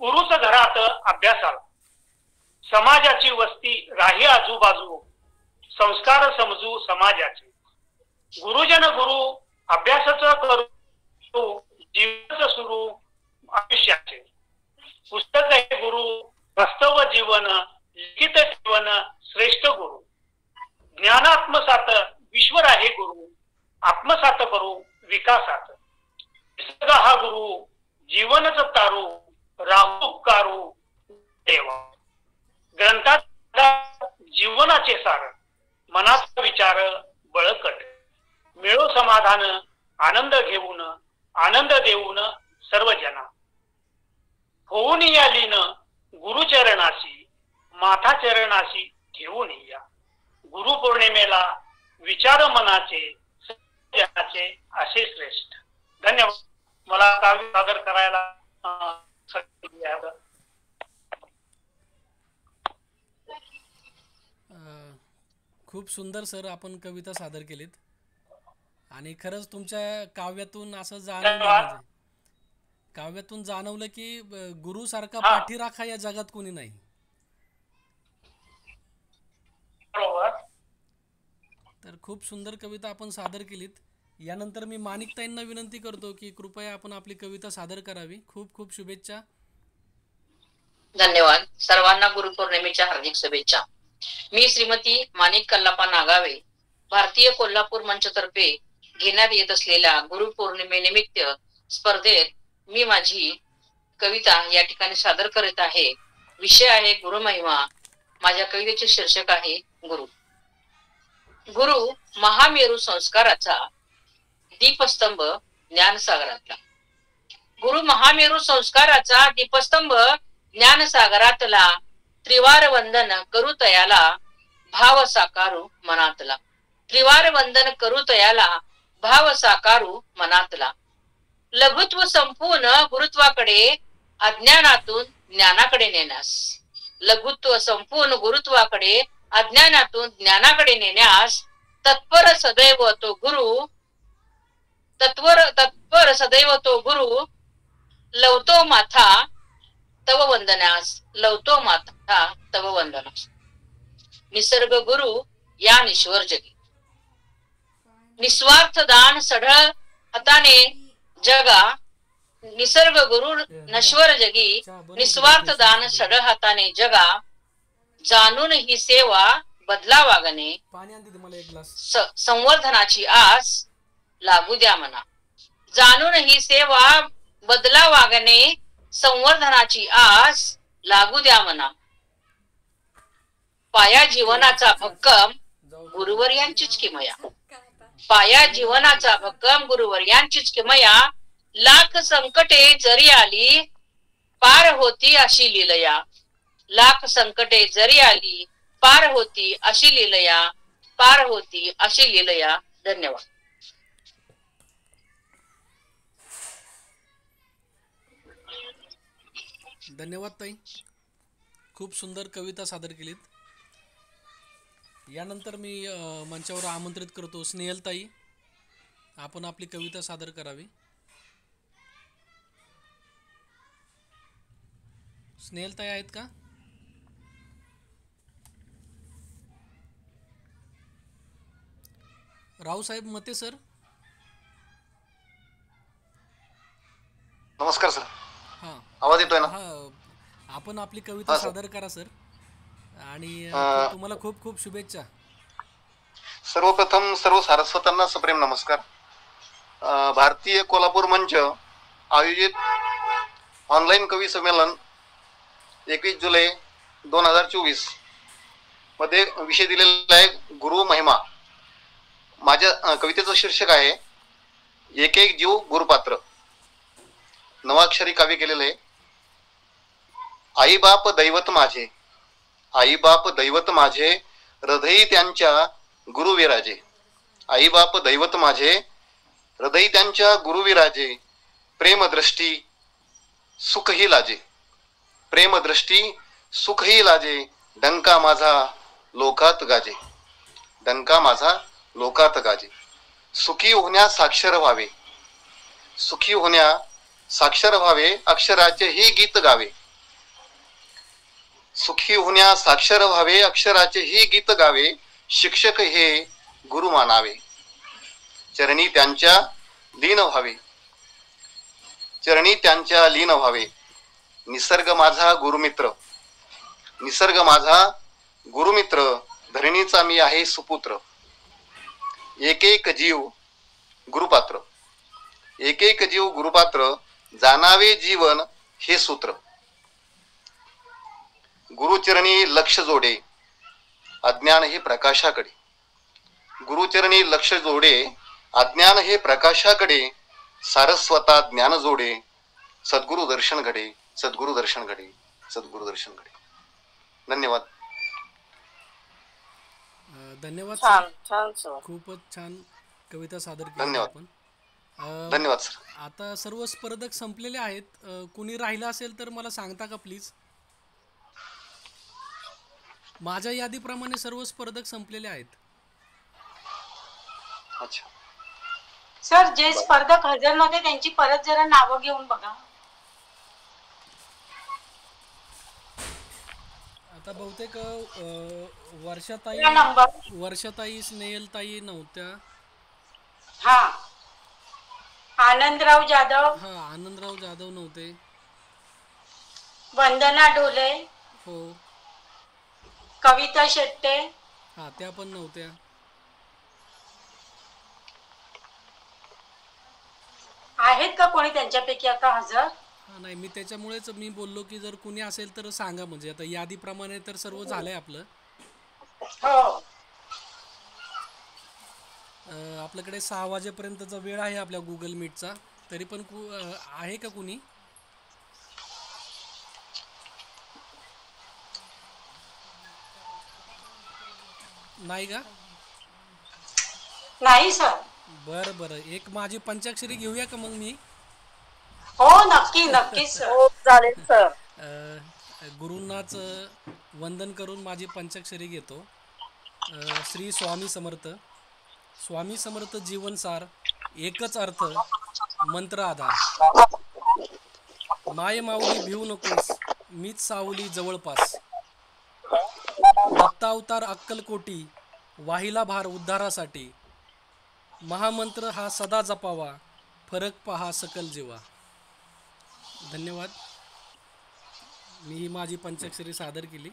गुरुच घरात अभ्यासाला, समाजाची वस्ती राही आजूबाजू, संस्कार समजू समाजाचे, गुरुजन गुरु अभ्यासाच करू, जीवनाच सुरू आयुष्याचे, पुस्तक आहे गुरु, वास्तव जीवन, लिखित जीवन श्रेष्ठ गुरु, ज्ञानात्मसात विश्वर आहे गुरु, आत्मसात करू विकासात, निसर्ग हा गुरु, जीवनच तारू, राहू उपकारू देवा, ग्रंथात जीवनाचे सार, मनाचा विचार बळकट, मिळो समाधान आनंद घेऊन, आनंद देऊन सर्वजना, होऊन या लीन गुरुचरणाशी, माथा चरणाशी घेऊन या, गुरुपौर्णिमेला विचार मनाचे जनाचे असे श्रेष्ठ. धन्यवाद. मला काव्य सादर करायला खूप सुंदर सर आपण कविता सादर केलीत आणि खरंच तुमच्या काव्यातून असं जाणवलं, काव्यातून जाणवलं की गुरु सारखा पाठीराखा या जगात कोणी नाही. तर खूप सुंदर कविता आपण सादर केलीत. यानंतर मी माणिकताईंना विनंती करतो की कृपया आपण आपली कविता सादर करावी. खूप खूप शुभेच्छा. धन्यवाद. सर्वांना गुरुपौर्णिमेच्या हार्दिक शुभेच्छा. मी श्रीमती माणिक कल्लापा नागावे, भारतीय कोल्हापूर मंचतर्फे घेण्यात येत असलेल्या गुरुपौर्णिमेनिमित्त स्पर्धेत मी माझी कविता या ठिकाणी सादर करत आहे. विषय आहे गुरुमहिमा. माझ्या कवितेचे शीर्षक आहे गुरु. गुरु महामेरू संस्काराचा दीपस्तंभ ज्ञानसागरातला. गुरु महामेरू संस्काराचा दीपस्तंभ ज्ञानसागरातला, त्रिवार वंदन करू तयाला भाव साकारू मनातला. त्रिवार वंदन करू तयाला भाव साकारू मनातला. लघुत्व संपून गुरुत्वाकडे अज्ञानातून ज्ञानाकडे नेण्यास. लघुत्व संपून गुरुत्वाकडे अज्ञानातून ज्ञानाकडे नेण्यास तत्पर सदैव तो गुरु, तत्पर सदैव तो गुरु, लवतो माथा तव वंदनास, लवतो माथा तव वंदनास. निसर्ग गुरु या निश्वर जगी, निस्वार्थ दान सढळ हाताने जगा. निसर्ग गुरु नश्वर जगी, निस्वार्थ दान सढळ हाताने जगा. जाणून ही सेवा बदला वागणे, संवर्धनाची आस लागू द्या मना. जाणून ही सेवा बदला वागणे, संवर्धनाची आस लागू द्या मना. पाया जीवनाचा भक्कम गुरुवर्यांचीच किमया. पाया जीवनाचा भक्कम गुरुवर्यांचीच किमया. लाख संकटे जरी आली पार होती अशी लीलया. लाख संकटे जरी आली पार होती अशी लीलया, पार होती अशी लीलया. धन्यवाद. धन्यवाद ताई. खूप सुंदर कविता सादर केलीत. यानंतर मी मंचावर आमंत्रित करतो स्नेहलताई, आपण आपली कविता सादर करावी. स्नेहलताई आहेत का? रावसाहेब मते सर. नमस्कार सर. हां, आवाज येतोय ना? हां, आपण आपली कविता सादर करा सर. आणि तुम्हाला खूप खूप शुभेच्छा. सर्वप्रथम सर्व सारस्वतांना सप्रेम नमस्कार. भारतीय कोल्हापूर मंच आयोजित ऑनलाईन कवी संमेलन 21 जुलै 2024 मध्ये विषय दिलेला आहे गुरु महिमा. माझ्या कवितेचं शीर्षक आहे एक एक जीव गुरुपात्र. नवाक्षरी काव्य केलेलं आहे. आई बाप दैवत माझे, आई बाप दैवत माझे, हृदयी त्यांच्या गुरुविराजे. आई बाप दैवत माझे, हृदयी त्यांच्या गुरुविराजे. प्रेमदृष्टी सुखही लाजे, प्रेमदृष्टी सुखही लाजे. डंका माझा लोकात गाजे, डंका माझा लोकात गाजे. सुखी होण्या साक्षर व्हावे, सुखी होण्या साक्षर व्हावे. अक्षराचे ही गीत गावे, सुखी होण्या साक्षर व्हावे. अक्षराचे ही गीत गावे. शिक्षक हे गुरु मानावे, चरणी त्यांच्या लीन व्हावे, चरणी त्यांच्या लीन व्हावे. निसर्ग माझा गुरुमित्र, निसर्ग माझा गुरुमित्र. धरणीचा मी आहे सुपुत्र. एक एक जीव गुरुपात्र, एक एक जीव गुरुपात्र. जाणावे जीवन हे सूत्र. गुरुचरणी लक्ष जोडे, अज्ञान हे प्रकाशाकडे. गुरुचरणी लक्ष जोडे, अज्ञान हे प्रकाशाकडे. सारस्वता ज्ञान जोडे. सद्गुरु दर्शन घडे, सद्गुरु दर्शन घडे, सद्गुरु दर्शन घडे. धन्यवाद. धन्यवाद छान सर. छान सर. खूपच छान कविता सादर केली धन्यवाद. आपण. धन्यवाद सर. आता सर्व स्पर्धक संपलेले आहेत. कुणी राहिला असेल तर मला सांगता का प्लीज? माझ्या यादीप्रमाणे सर्व स्पर्धक संपलेले आहेत. अच्छा. सर जे स्पर्धक हजर नव्हते त्यांची परत जरा नावं घेऊन बघा. आता बहुतेक वर्षाताई, या नंबर. वर्षाताई, स्नेहलताई नव्हत्या. हा, आनंदराव जाधव, हा, आनंदराव जाधव नव्हते. वंदना डोले, हो, कविता शेट्टे, हा, त्या पण नव्हत्या. आहेत का कोणी त्यांच्यापैकी आता हजर? हा, नाही, मी त्याच्यामुळेच मी बोललो की जर कुणी असेल तर सांगा. म्हणजे आता यादीप्रमाणे तर सर्व झालंय आपलं. हो. आपल्याकडे 6 वाजेपर्यंतचा वेळ आहे आपल्या गुगल मीटचा. तरी पण आहे का कुणी? नाही का? नाही सर. बरं बरं, एक माझी पंचाक्षरी घेऊया का मग मी? हो, नक्की नक्की सर. हो चालेल सर. गुरूंनाच वंदन करून माझी पंचाक्षरी घेतो. श्री स्वामी समर्थ. स्वामी समर्थ जीवनसार, एकच अर्थ, मंत्र आधार. माय माऊली भिवू नकोस, मीच सावली जवळपास. दत्तावतार अक्कलकोटी, वाहिला भार उद्धारासाठी. महामंत्र हा सदा जपावा, फरक पहा सकल जीवा. धन्यवाद. मी ही माझी पंचाक्षरी सादर केली.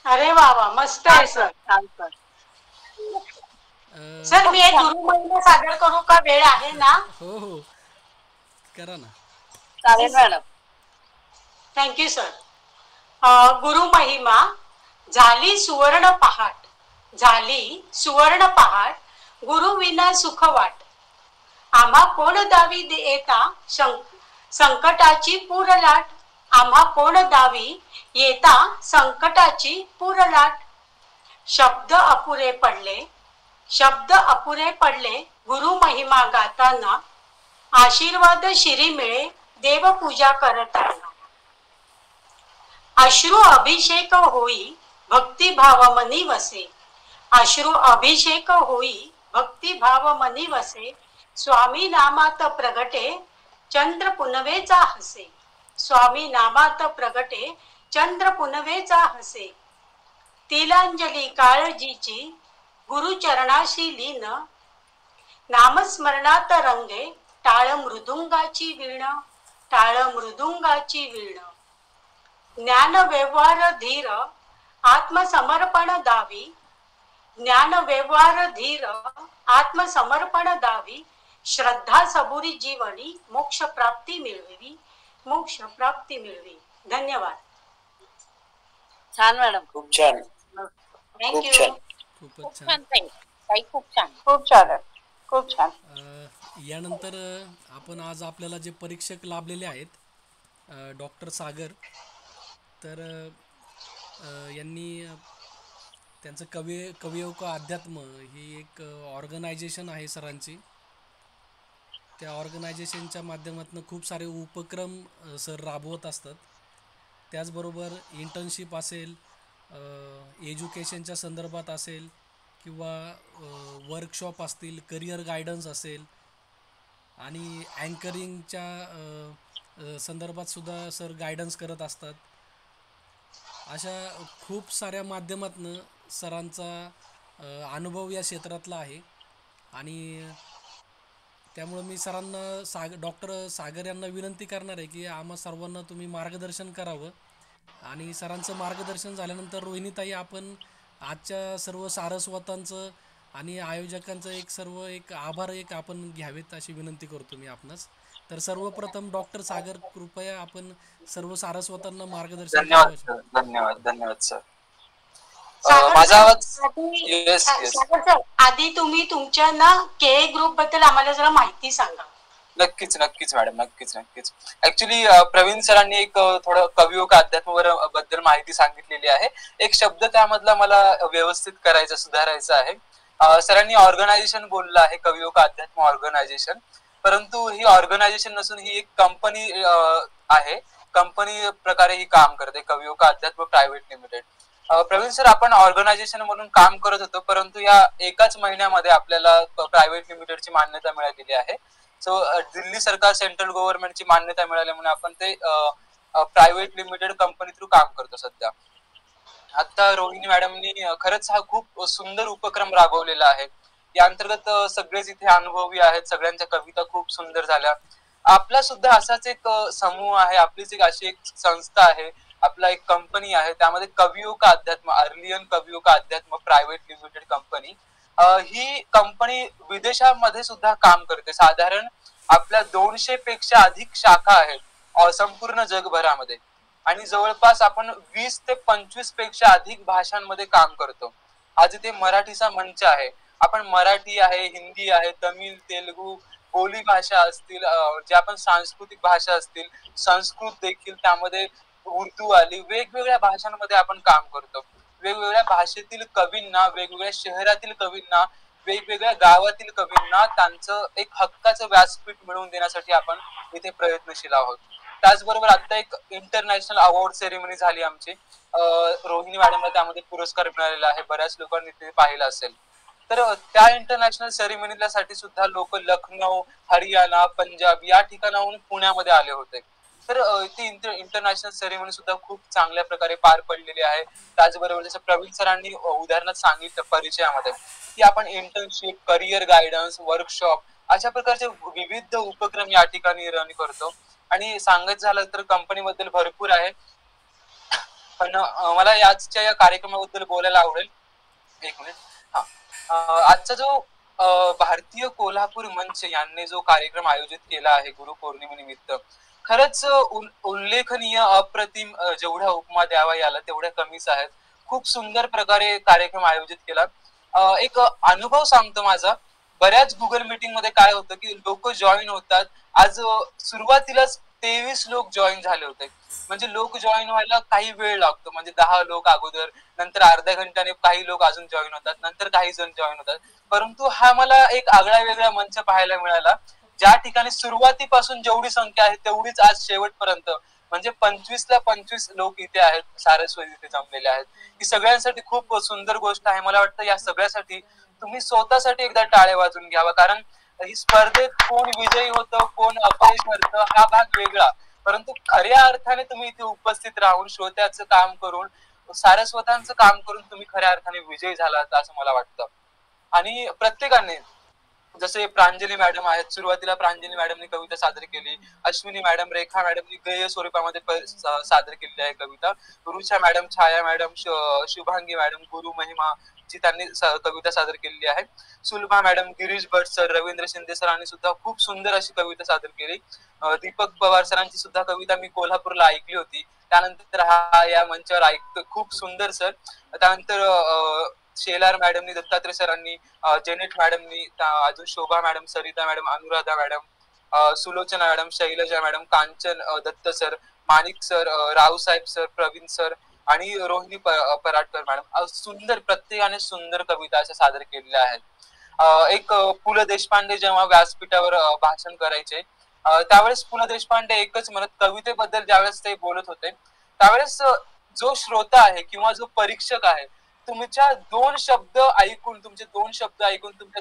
अरे वा वा, मस्त आहे सर. छान सर. सर मी एक गुरु महिमा सादर करू का? वेळ आहे ना? हो हो, करा ना. चालेल मॅडम. Thank you sir. गुरु महिमा. झाली सुवर्ण पहाट, झाली सुवर्ण पहाट, गुरु विना सुख वाट. आम्हा कोण दावी येता संकटाची पूर लाट. आम्हा कोण दावी येता संकटाची पूर लाट. शब्द अपुरे पडले, शब्द अपुरे पडले, गुरु महिमा गाताना. आशीर्वाद शिरी मिळे, देवपूजा करताना. अश्रू अभिषेक होई, भक्तिभाव मनी वसे. अश्रू अभिषेक होई भक्ती भाव मनी वसे स्वामी नामात प्रगटे चंद्र पुनवेचा हसे स्वामी नामात प्रगटे चंद्र पुनवेचा हसे तिलांजली काळजीची गुरुचरणाशी लीन नामस्मरणात रंगे टाळ मृदुंगाची वीण टाळ मृदुंगाची वीण ज्ञान व्यवहार धीर आत्मसमर्पण दावी ज्ञान व्यवहार धीर आत्मसमर्पण दावी श्रद्धा सबुरी जीवनी मोक्ष प्राप्ती मिळवी मोक्ष प्राप्ती मिळवी. धन्यवाद. छान मॅडम. खूप छान. थँक्यू. खूपच छान. खूप छान. खूप छान खूप छान. यानंतर आपण आज आपल्याला जे परीक्षक लाभलेले आहेत डॉक्टर सागर, तर यांनी त्यांचं कवियोग अध्यात्म ही एक ऑर्गनायझेशन आहे सरांची. त्या ऑर्गनायझेशनच्या माध्यमातून खूप सारे उपक्रम सर राबवत असतात. त्याचबरोबर इंटर्नशिप असेल, एज्युकेशनच्या संदर्भात असेल किंवा वर्कशॉप असतील, करिअर गायडन्स असेल आणि अँकरिंगच्या संदर्भात सुद्धा सर गायडन्स करत असतात. अशा खूप साऱ्या माध्यमातून सरांचा अनुभव या क्षेत्रातला आहे आणि त्यामुळं मी सरांना डॉक्टर सागर यांना विनंती करणार आहे की आम्हा सर्वांना तुम्ही मार्गदर्शन करावं. आणि सरांचं मार्गदर्शन झाल्यानंतर रोहिणीताई, आपण आजच्या सर्व सारस्वतांचं आणि आयोजकांचं एक आभार आपण घ्यावेत अशी विनंती करतो मी आपणास. तर सर्वप्रथम डॉक्टर सागर, कृपया आपण सर्व सारस्वतांना मार्गदर्शन. धन्यवाद. धन्यवाद. धन्यवाद सर. माझा आवाज. Yes yes. आधी तुम्ही तुमच्या ना के ग्रुप बद्दल आम्हाला जरा माहिती सांगा. नक्कीच नक्कीच मॅडम, नक्कीच नक्कीच. ऍक्च्युली प्रवीण सरांनी एक थोडं कवियोग अध्यात्मावर बद्दल माहिती सांगितलेली आहे. एक शब्द त्यामधला मला व्यवस्थित करायचा, सुधारायचा आहे. सरांनी ऑर्गनायझेशन बोललं आहे, कवियोग अध्यात्म ऑर्गनायझेशन, परंतु ही ऑर्गनायझेशन नसून ही एक कंपनी आहे. कंपनी प्रकारे ही काम करते, कवियोग अध्यात्म प्रायव्हेट लिमिटेड. प्रवीण सर, आपण ऑर्गनायझेशन म्हणून काम करत होतो, परंतु या एकाच महिन्यामध्ये आपल्याला प्रायव्हेट लिमिटेडची मान्यता मिळालेली आहे. सो दिल्ली सरकार, सेंट्रल गव्हर्नमेंटची मान्यता मिळाल्यामुळे आपण ते प्रायव्हेट लिमिटेड कंपनी थ्रू काम करतो सध्या. आता रोहिणी मॅडमनी खरंच हा खूप सुंदर उपक्रम राबवलेला आहे. या अंतर्गत सगळेच इथे अनुभवी आहेत, सगळ्यांच्या कविता खूप सुंदर झाल्या. आपला सुद्धा असाच एक समूह आहे, आपलीच एक अशी एक संस्था आहे, आपला एक कंपनी आहे, त्यामध्ये कवियोग अध्यात्म, अर्लियन कवियोग अध्यात्म प्रायव्हेट लिमिटेड कंपनी. ही कंपनी विदेशामध्ये सुद्धा काम करते. साधारण आपल्या 200 पेक्षा अधिक शाखा आहेत संपूर्ण जगभरामध्ये आणि जवळपास आपण 20 ते 25 पेक्षा अधिक भाषांमध्ये काम करतो. आज इथे मराठीचा मंच आहे, आपण मराठी आहे, हिंदी आहे, तमिळ, तेलुगू, बोली भाषा असतील, जे आपण सांस्कृतिक भाषा असतील, संस्कृत देखील, त्यामध्ये उर्दू आली, वेगवेगळ्या भाषांमध्ये आपण काम करतो. वेगवेगळ्या भाषेतील कवींना, वेगवेगळ्या शहरातील कवींना, वेगवेगळ्या गावातील कवींना त्यांचं एक हक्काचं व्यासपीठ मिळवून देण्यासाठी आपण इथे प्रयत्नशील आहोत. त्याचबरोबर आता एक इंटरनॅशनल अवॉर्ड सेरेमनी झाली आमची. रोहिणी मॅडमला त्यामध्ये पुरस्कार मिळालेला आहे, बऱ्याच लोकांनी ते पाहिलं असेल. तर त्या इंटरनॅशनल सेरेमनीला साठी सुद्धा लोक लखनौ, हरियाणा, पंजाब या ठिकाणाहून पुण्यामध्ये आले होते. तर ती इंटरनॅशनल सेरेमनी सुद्धा खूप चांगल्या प्रकारे पार पडलेली आहे. त्याचबरोबर जसं प्रवीण सरांनी उदाहरणात सांगितलं परिचयामध्ये की आपण इंटर्नशिप, करिअर गायडन्स, वर्कशॉप अशा प्रकारचे विविध उपक्रम या ठिकाणी रन करतो. आणि सांगायचं झालं तर कंपनीबद्दल भरपूर आहे, पण मला याच्या या कार्यक्रमाबद्दल बोलायला आवडेल. एक मिनिट. आजचा जो भारतीय कोल्हापूर मंच यांनी जो कार्यक्रम आयोजित केला आहे गुरुपौर्णिमेनिमित्त, खरंच उल्लेखनीय, अप्रतिम. जेवढ्या उपमा द्यावा याला तेवढ्या कमीच आहेत. खूप सुंदर प्रकारे कार्यक्रम आयोजित केला. एक अनुभव सांगतो माझा. बऱ्याच गुगल मीटिंग मध्ये काय होतं की लोक जॉईन होतात. आज सुरुवातीलाच 23 लोक जॉईन झाले होते. म्हणजे लोक जॉईन व्हायला काही वेळ लागतो, म्हणजे 10 लोक अगोदर, नंतर अर्ध्या घंट्याने काही लोक अजून जॉईन होतात, नंतर काही जण जॉईन होतात. परंतु हा मला एक आगळा वेगळा मंच पाहायला मिळाला, ज्या ठिकाणी सुरुवातीपासून जेवढी संख्या आहे तेवढीच आज शेवटपर्यंत म्हणजे 25ला 25 लोक इथे आहेत, सारस्वती इथे जमलेले आहेत. ही सगळ्यांसाठी खूप सुंदर गोष्ट आहे. मला वाटतं या सगळ्यासाठी तुम्ही स्वतःसाठी एकदा टाळ्या वाजून घ्यावा, कारण ही स्पर्धेत कोण विजयी होतं कोण अपयश ठरतं हा भाग वेगळा, परंतु खऱ्या अर्थाने तुम्ही इथे उपस्थित राहून श्रोत्याचं काम करून सारस्वतांचं काम करून तुम्ही खऱ्या अर्थाने विजयी झालात असं मला वाटतं. आणि प्रत्येकाने जसे प्रांजली मॅडम आहेत, सुरुवातीला प्रांजली मॅडमनी कविता सादर केली, अश्विनी मॅडम, रेखा मॅडमनी गेय स्वरूपामध्ये सादर केलेली आहे कविता, रुचा मॅडम, छाया मॅडम, शुभांगी मॅडम, गुरु महिमा जी त्यांनी कविता सादर केलेली आहे, सुलभा मॅडम, गिरीश भट सर, रवींद्र शिंदे सरांनी सुद्धा खूप सुंदर अशी कविता सादर केली. दीपक पवार सरांची सुद्धा कविता मी कोल्हापूरला ऐकली होती, त्यानंतर हा या मंचावर ऐकतो, खूप सुंदर सर. त्यानंतर शेलार मॅडमनी, दत्तात्रय सरांनी, जेनेट मॅडमनी, अजून Shobha madam, Sarita madam, Anuradha madam, Sulochana madam, Shailaja madam, Kanchan Dutt sir, Manik sir, Raosaheb sir, Pravin sir आणि रोहिणी पराटकर मॅडम, सुंदर प्रत्येकाने सुंदर कविता अशा सादर केलेल्या आहेत. एक पु ल देशपांडे जेव्हा व्यासपीठावर भाषण करायचे त्यावेळेस पु ल देशपांडे एकच म्हणत, कवितेबद्दल ज्यावेळेस ते बोलत होते त्यावेळेस जो श्रोता आहे किंवा जो परीक्षक आहे तुमच्या दोन शब्द ऐकून, तुमच्या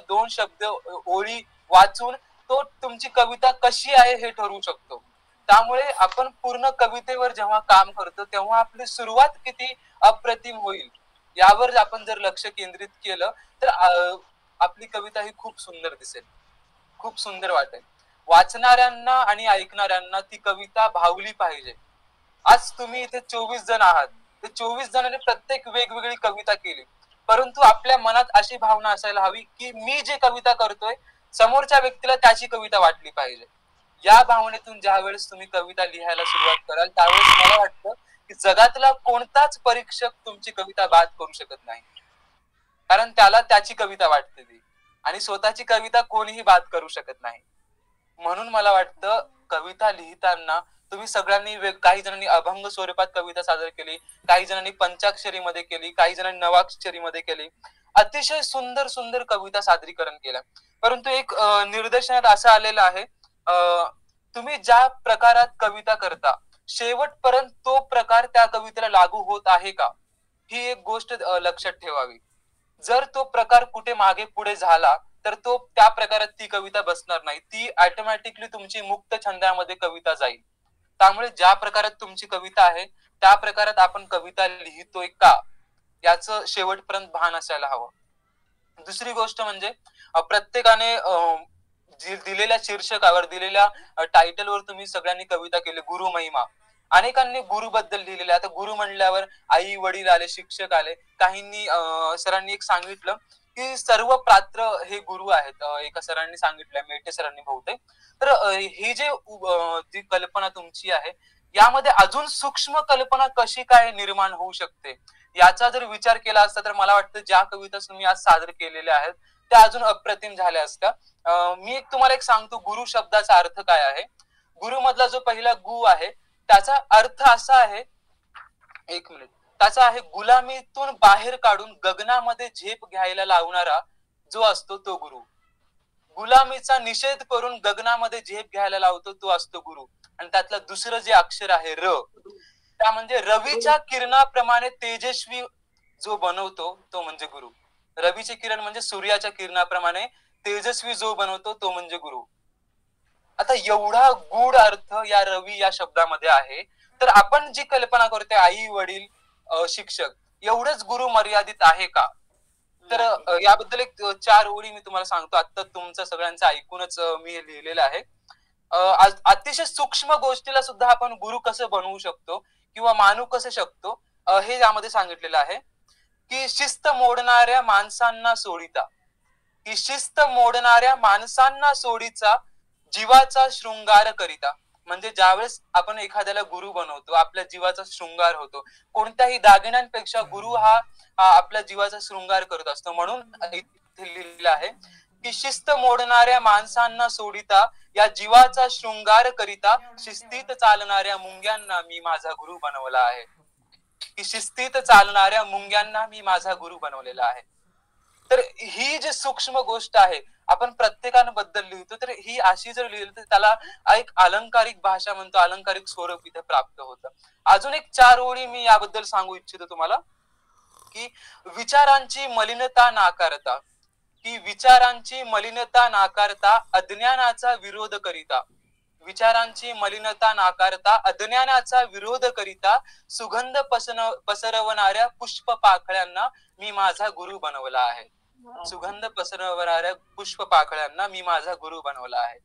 दोन शब्द ओळी वाचून तो तुमची कविता कशी आहे हे ठरवू शकतो. त्यामुळे आपण पूर्ण कवितेवर जेव्हा काम करतो तेव्हा आपली सुरुवात किती अप्रतिम होईल यावर आपण जर लक्ष केंद्रित केलं तर आपली कविता ही खूप सुंदर दिसेल, खूप सुंदर वाटेल. वाचणाऱ्यांना आणि ऐकणाऱ्यांना ती कविता भावली पाहिजे. आज तुम्ही इथे 24 जण आहात, ते 24 जणांनी प्रत्येक वेगवेगळी कविता केली, परंतु आपल्या मनात अशी भावना असायला हवी की मी जे कविता करतोय समोरच्या व्यक्तीला त्याची कविता वाटली पाहिजे. या भावनेतून ज्या वेळेस तुम्ही कविता लिहायला सुरुवात कराल त्यावेळेस मला वाटतं की जगातला कोणताच परीक्षक तुमची कविता बाद करू शकत नाही, कारण त्याला त्याची कविता वाटते ती, आणि स्वतःची कविता कोणीही बाद करू शकत नाही. म्हणून मला वाटतं कविता लिहिताना तुम्ही सगळ्यांनी काही जणांनी अभंग स्वरूपात कविता सादर केली, काही जणांनी पंचाक्षरीमध्ये केली, काही जणांनी नवाक्षरीमध्ये केली, अतिशय सुंदर सुंदर कविता सादरीकरण केलं. परंतु एक निदर्शनात असं आलेलं आहे, तुम्ही ज्या प्रकारात कविता करता शेवटपर्यंत तो प्रकार त्या कवितेला लागू होत आहे का ही एक गोष्ट लक्षात ठेवावी. जर तो प्रकार कुठे मागे पुढे झाला तर तो त्या प्रकारात ती कविता बसणार नाही, ती ऑटोमॅटिकली तुमची मुक्त छंदामध्ये कविता जाईल. त्यामुळे ज्या प्रकारात तुमची कविता आहे त्या प्रकारात आपण कविता लिहितोय का याचं शेवटपर्यंत भान असायला हवं. दुसरी गोष्ट म्हणजे प्रत्येकाने दिलेल्या शीर्षकावर, दिलेल्या टायटलवर तुम्ही सगळ्यांनी कविता केली. गुरु महिमा, अनेकांनी गुरु बद्दल लिहिलेले. आता गुरु म्हणल्यावर आई वडील आले, शिक्षक आले, काहींनी सरांनी एक सांगितलं की सर्व पात्र हे गुरु आहेत, एका सरांनी सांगितलंय, मेटे सरांनी बहुतेक. तर ही जी कल्पना तुमची आहे यामध्ये अजून सूक्ष्म कल्पना कशी काय निर्माण होऊ शकते याचा जर विचार केला असता तर मला वाटतं ज्या कविता तुम्ही आज सादर केलेल्या आहेत त्या अजून अप्रतिम झाल्या असत्या. मी तुम्हाला एक सांगतो, गुरु शब्दाचा अर्थ काय आहे. गुरु मधला जो पहिला गु आहे त्याचा अर्थ असा आहे, एक मिनिट, त्याचा आहे गुलामीतून बाहेर काढून गगनामध्ये झेप घ्यायला लावणारा जो असतो तो गुरु. गुलामीचा निषेध करून गगनामध्ये झेप घ्यायला लावतो तो असतो गुरु. आणि त्यातलं दुसरं जे अक्षर आहे र, त्या म्हणजे रवीच्या किरणाप्रमाणे तेजस्वी जो बनवतो तो म्हणजे गुरु. रवीचे किरण म्हणजे सूर्याच्या किरणाप्रमाणे तेजस्वी जो बनवतो तो म्हणजे गुरु. आता एवढा गूढ अर्थ या रवी या शब्दामध्ये आहे, तर आपण जी कल्पना करतोय आई वडील शिक्षक एवढंच गुरु मर्यादित आहे का? तर याबद्दल एक 4 ओळी मी तुम्हाला सांगतो. आता तुमचं सगळ्यांचं ऐकूनच मी लिहिलेलं आहे. अतिशय सूक्ष्म गोष्टीला सुद्धा आपण गुरु कसं बनवू शकतो किंवा मानू कसं शकतो हे यामध्ये सांगितलेलं आहे की शिस्त मोडणाऱ्या माणसांना सोडिता, की शिस्त मोडणाऱ्या माणसांना सोडीचा जीवाचा शृंगार करिता. म्हणजे ज्यावेळेस आपण एखाद्याला गुरु बनवतो आपल्या जीवाचा शृंगार होतो. कोणत्याही दागिन्यांपेक्षा गुरु हा आपल्या जीवाचा शृंगार करत असतो. म्हणून इथे लिहिलेलं आहे की शिस्त मोडणाऱ्या माणसांना सोडिता या जीवाचा शृंगार करिता शिस्तीत चालणाऱ्या मुंग्यांना मी माझा गुरु बनवला आहे. की शिस्तीत चालणाऱ्या मुंग्यांना मी माझा गुरु बनवलेला आहे. तर ही जी सूक्ष्म गोष्ट आहे, आपण प्रत्येकाबद्दल लिहितो, तर ही अशी जर लिहिली तर त्याला एक अलंकारिक भाषा म्हणतो, अलंकारिक स्वरूप इथे प्राप्त होतं. अजून एक 4 ओळी मी याबद्दल सांगू इच्छितो तुम्हाला, की विचारांची मलिनता नाकारता, की विचारांची मलिनता नाकारता अज्ञानाचा विरोध करिता, विचारांची मलिनता नाकारता अज्ञानाचा विरोध करिता सुगंध पसरवणाऱ्या पुष्प पाकळ्यांना मी माझा गुरु बनवला आहे. सुगंध पसरवणाऱ्या पुष्प पाकळ्यांना मी माझा गुरु बनवला आहे.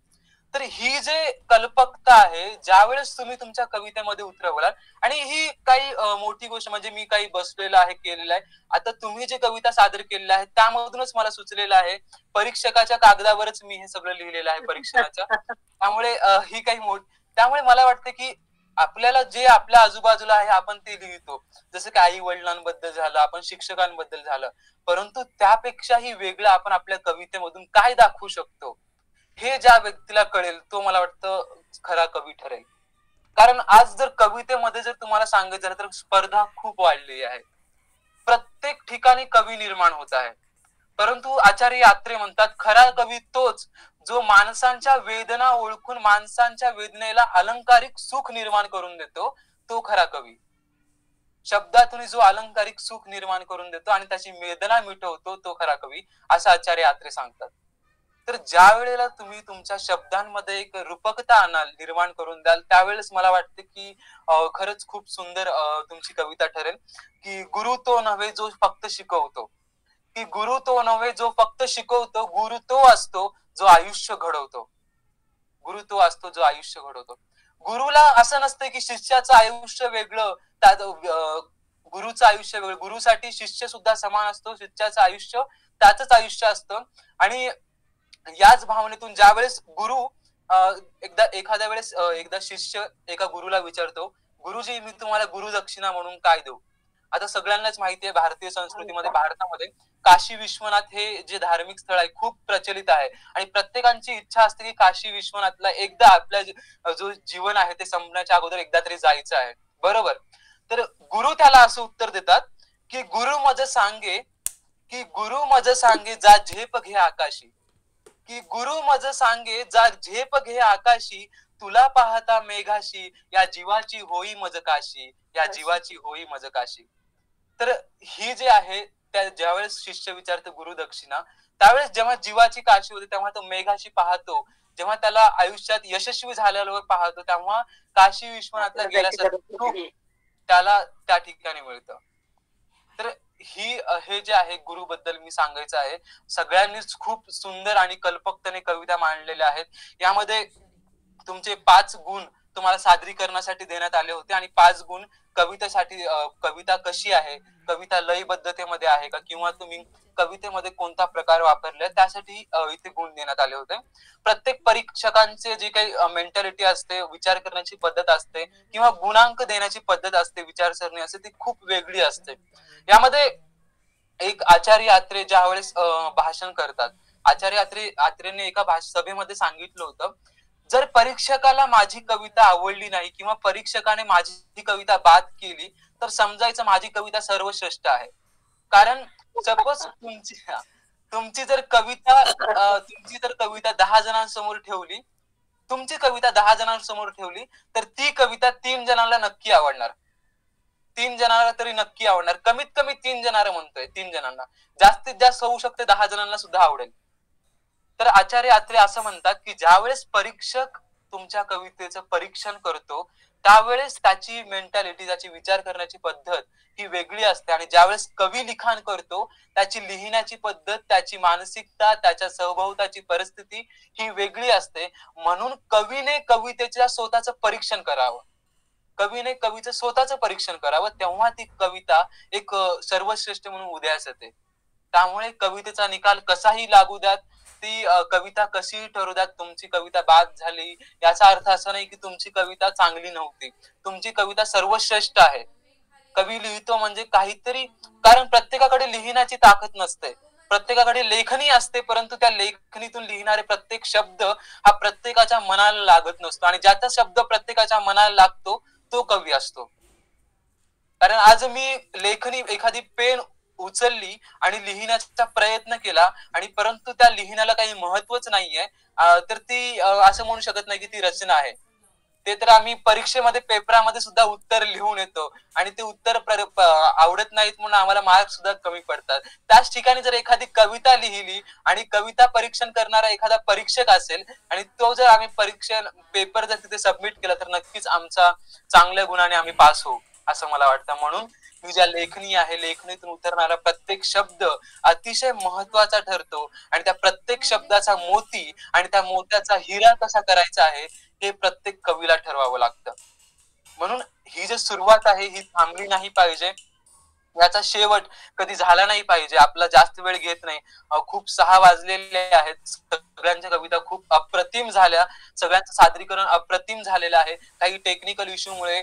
तर ही जे कल्पकता आहे, ज्यावेळेस तुम्ही तुमच्या कवितेमध्ये उतरवलात, आणि ही काही मोठी गोष्ट म्हणजे मी काही बसलेलं आहे, केलेलं आहे. आता तुम्ही जे कविता सादर केलेल्या आहेत त्यामधूनच मला सुचलेलं आहे, परीक्षकाच्या कागदावरच मी हे सगळं लिहिलेलं आहे परीक्षणाच्या. त्यामुळे ही काही त्यामुळे मला वाटतं की आपल्याला जे आपल्या आजूबाजूला आहे आपण ते लिहितो, जसं की आई वडिलांबद्दल झालं, आपण शिक्षकांबद्दल झालं, परंतु त्यापेक्षाही वेगळं आपण आपल्या कवितेमधून काय दाखवू शकतो हे ज्या व्यक्तीला कळेल तो मला वाटतं खरा कवी ठरेल. कारण आज जर कवितेमध्ये जर तुम्हाला सांगायचं झालं तर स्पर्धा खूप वाढली आहे, प्रत्येक ठिकाणी कवी निर्माण होत आहे, परंतु आचार्य आत्रे म्हणतात खरा कवी तोच जो माणसांच्या वेदना ओळखून माणसांच्या वेदनेला अलंकारिक सुख निर्माण करून देतो, तो खरा कवी. शब्दातून जो अलंकारिक सुख निर्माण करून देतो आणि त्याची वेदना मिटवतो, तो खरा कवी, असं आचार्य आत्रे सांगतात. तर ज्या वेळेला तुम्ही तुमच्या शब्दांमध्ये एक रूपकता आणाल, निर्माण करून द्याल, त्यावेळेस मला वाटतं की खरंच खूप सुंदर तुमची कविता ठरेल. की गुरु तो नव्हे जो फक्त शिकवतो, की गुरु तो नव्हे जो फक्त शिकवतो, गुरु तो असतो जो आयुष्य घडवतो, गुरु तो असतो जो आयुष्य घडवतो. गुरुला असं नसतं की शिष्याचं आयुष्य वेगळं, गुरुचं आयुष्य वेगळं. गुरुसाठी शिष्य सुद्धा समान असतो, शिष्याचं आयुष्य त्याचंच आयुष्य असतं. आणि याच भावनेतून ज्या वेळेस गुरु एखाद्या वेळेस एकदा शिष्य एका गुरुला विचारतो, गुरुजी मी तुम्हाला गुरुदक्षिणा म्हणून काय देऊ. आता सगळ्यांनाच माहिती आहे भारतीय संस्कृतीमध्ये, भारतामध्ये काशी विश्वनाथ हे जे धार्मिक स्थळ आहे खूप प्रचलित आहे आणि प्रत्येकाची इच्छा असते की काशी विश्वनाथला एकदा आपल्या जो जीवन आहे ते संपण्याच्या अगोदर एकदा तरी जायचं आहे, बरोबर. तर गुरु त्याला असं उत्तर देतात की गुरु मज सांगे, की गुरु मज सांगे जा झेप घे आकाशी, की गुरु मज सांगे जा झेप घे आकाशी, तुला पाहता मेघाशी या जीवाची होई मज काशी, या जीवाची होई मज काशी. तर ही जे आहे त्या ज्यावेळेस शिष्य विचारतो गुरुदक्षिणा, त्यावेळेस जेव्हा जीवाची काशी होते तेव्हा तो मेघाशी पाहतो, जेव्हा त्याला आयुष्यात यशस्वी झाल्यावर पाहतो तेव्हा काशी विश्वनाथला गेल्यासारखं त्याला त्या ठिकाणी मिळतं. तर हे जे आहे गुरु बद्दल मी सांगायचं आहे. सगळ्यांनीच खूप सुंदर आणि कल्पकतेने कविता मांडलेल्या आहेत. यामध्ये तुमचे 5 गुण तुम्हाला सादरीकरणासाठी देण्यात आले होते आणि 5 गुण कवितेसाठी, कविता कशी आहे, कविता लयबद्धतेमध्ये आहे का, किंवा तुम्ही कवितेमध्ये कोणता प्रकार वापरले त्यासाठी इथे गुण देण्यात आले होते. प्रत्येक परीक्षकांचे जे काही मेंटॅलिटी असते, विचार करण्याची पद्धत असते किंवा गुणांक देण्याची पद्धत असते, विचारसरणी असते, ती खूप वेगळी असते. यामध्ये एक आचार्य आत्रे ज्या वेळेस भाषण करतात, आचार्य आत्रेने एका सभेमध्ये सांगितलं होतं, जर परीक्षकाला माझी कविता आवडली नाही किंवा परीक्षकाने माझी कविता बाद केली तर समजायचं माझी कविता सर्वश्रेष्ठ आहे. कारण सपोज तुमची जर कविता 10 जणांसमोर ठेवली, तुमची कविता 10 जणांसमोर ठेवली तर ती कविता 3 जणांना नक्की आवडणार, 3 जणांना तरी नक्की आवडणार, कमीत कमी 3 जणांना म्हणतोय, 3 जणांना, जास्तीत जास्त होऊ शकते 10 जणांना सुद्धा आवडेल. तर आचार्य आत्रे असं म्हणतात की ज्यावेळेस परीक्षक तुमच्या कवितेचं परीक्षण करतो त्यावेळेस त्याची मेंटॅलिटी, त्याची विचार करण्याची पद्धत ही वेगळी असते, आणि ज्यावेळेस कवी लिखाण करतो त्याची लिहिण्याची पद्धत, त्याची मानसिकता, त्याच्या सभोवताची परिस्थिती ही वेगळी असते. म्हणून कवीने कवितेच्या स्वतःचं परीक्षण करावं, कवीने कवीचं स्वतःचं परीक्षण करावं, तेव्हा ती कविता एक सर्वश्रेष्ठ म्हणून उदयास येते. त्यामुळे कवितेचा निकाल कसाही लागू द्यात, ती कविता कशी ठरू द्यात, तुमची कविता बाद झाली याचा अर्थ असा नाही की तुमची कविता चांगली नव्हती, तुमची कविता सर्वश्रेष्ठ आहे. कवी लिहितो म्हणजे काहीतरी, कारण प्रत्येकाकडे लिहिण्याची ताकद नसते, प्रत्येकाकडे लेखनी असते, परंतु त्या लेखनीतून लिहिणारे प्रत्येक शब्द हा प्रत्येकाच्या मनाला लागत नसतो, आणि ज्याचा शब्द प्रत्येकाच्या मनाला लागतो तो कवी असतो. कारण आज मी लेखनी एखादी पेन उचलली आणि लिहिण्याचा प्रयत्न केला आणि परंतु त्या लिहिण्याला काही महत्वच नाहीये, तर ती असं म्हणू शकत नाही की ती रचना आहे. ते तर आम्ही परीक्षेमध्ये पेपरामध्ये सुद्धा उत्तर लिहून येतो आणि ते उत्तर आवडत नाहीत म्हणून आम्हाला मार्क्स सुद्धा कमी पडतात. त्याच ठिकाणी जर एखादी कविता लिहिली आणि कविता परीक्षण करणारा एखादा परीक्षक असेल आणि तो जर आम्ही परीक्षण पेपर जर तिथे सबमिट केला तर नक्कीच आमचा चांगल्या गुणाने आम्ही पास होऊ असं मला वाटतं. म्हणून ही ज्या लेखणी आहे, लेखणीतून उतरणारा प्रत्येक शब्द अतिशय महत्वाचा ठरतो आणि त्या प्रत्येक शब्दाचा मोती आणि त्या मोत्याचा हिरा कसा करायचा आहे हे प्रत्येक कवीला ठरवावं लागतं. म्हणून ही जी सुरुवात आहे ही थांबली नाही पाहिजे, याचा शेवट कधी झाला नाही पाहिजे. आपला जास्त वेळ घेत नाही. खूप 6 वाजलेले आहेत. सगळ्यांच्या कविता खूप अप्रतिम झाल्या, सगळ्यांचं सादरीकरण अप्रतिम झालेलं आहे. काही टेक्निकल इश्यूमुळे,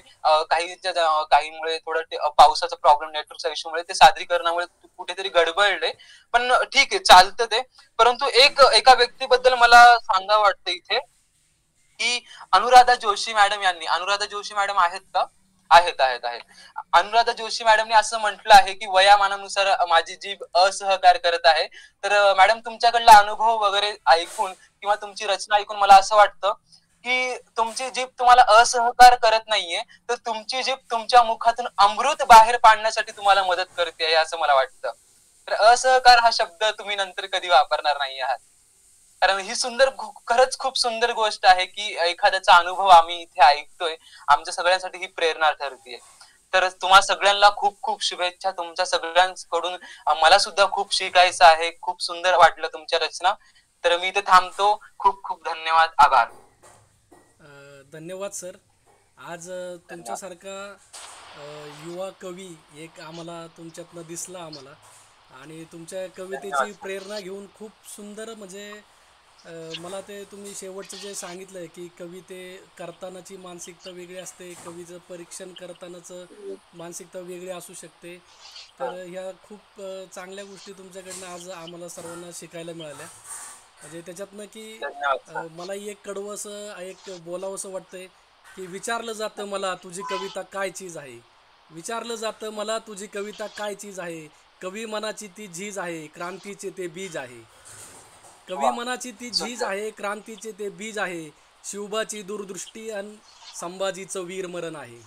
काहीमुळे थोडं पावसाचा प्रॉब्लेम, नेटवर्कचा इश्यूमुळे ते सादरीकरणामुळे कुठेतरी गडबडले, पण ठीक आहे, चालतं ते. परंतु एका व्यक्तीबद्दल मला सांगावं वाटतं इथे की अनुराधा जोशी मॅडम यांनी, अनुराधा जोशी मॅडम आहेत का? आहेत. अनुराधा जोशी मॅडमने असं म्हटलं आहे की वयामानानुसार माझी जीभ असहकार करत आहे. तर मॅडम तुमच्याकडला अनुभव वगैरे ऐकून किंवा तुमची रचना ऐकून मला असं वाटतं की तुमची जीभ तुम्हाला असहकार करत नाहीये, तर तुमची जीभ तुमच्या मुखातून अमृत बाहेर पाडण्यासाठी तुम्हाला मदत करते असं मला वाटतं. तर असहकार हा शब्द तुम्ही नंतर कधी वापरणार नाही आहात, कारण ही खरंच खूप सुंदर गोष्ट आहे की एखाद्याचा अनुभव आम्ही इथे ऐकतोय, आमच्या सगळ्यांसाठी ही प्रेरणा ठरतीये. तर तुम्हा सगळ्यांना खूप खूप शुभेच्छा. तुमच्या सगळ्यांकडून मला सुद्धा खूप शिकायचं आहे. खूप सुंदर वाटलं तुमच्या रचना. तर मी इथे थांबतो. खूप खूप धन्यवाद, आभार. धन्यवाद सर. आज तुमच्यासारखा युवा कवी एक आम्हाला तुमच्यातनं दिसला आम्हाला, आणि तुमच्या कवितेची प्रेरणा घेऊन खूप सुंदर, म्हणजे मला ते तुम्ही शेवटचं जे सांगितलं की कविते करतानाची मानसिकता वेगळी असते, कवीचं परीक्षण करतानाचं मानसिकता वेगळी असू शकते. तर ह्या खूप चांगल्या गोष्टी तुमच्याकडनं आज आम्हाला सर्वांना शिकायला मिळाल्या. म्हणजे त्याच्यातनं की मला एक कडवंसं एक बोलावंसं वाटतंय की विचारलं जातं मला तुझी कविता काय चीज आहे, विचारलं जातं मला तुझी कविता काय चीज आहे, कवी मनाची ती झीज आहे, क्रांतीचे ते बीज आहे. कवी मनाची ती झीज आहे, क्रांतीचे ते बीज आहे, शिवबाची दूरदृष्टी आणि संभाजीचं वीर मरण आहे.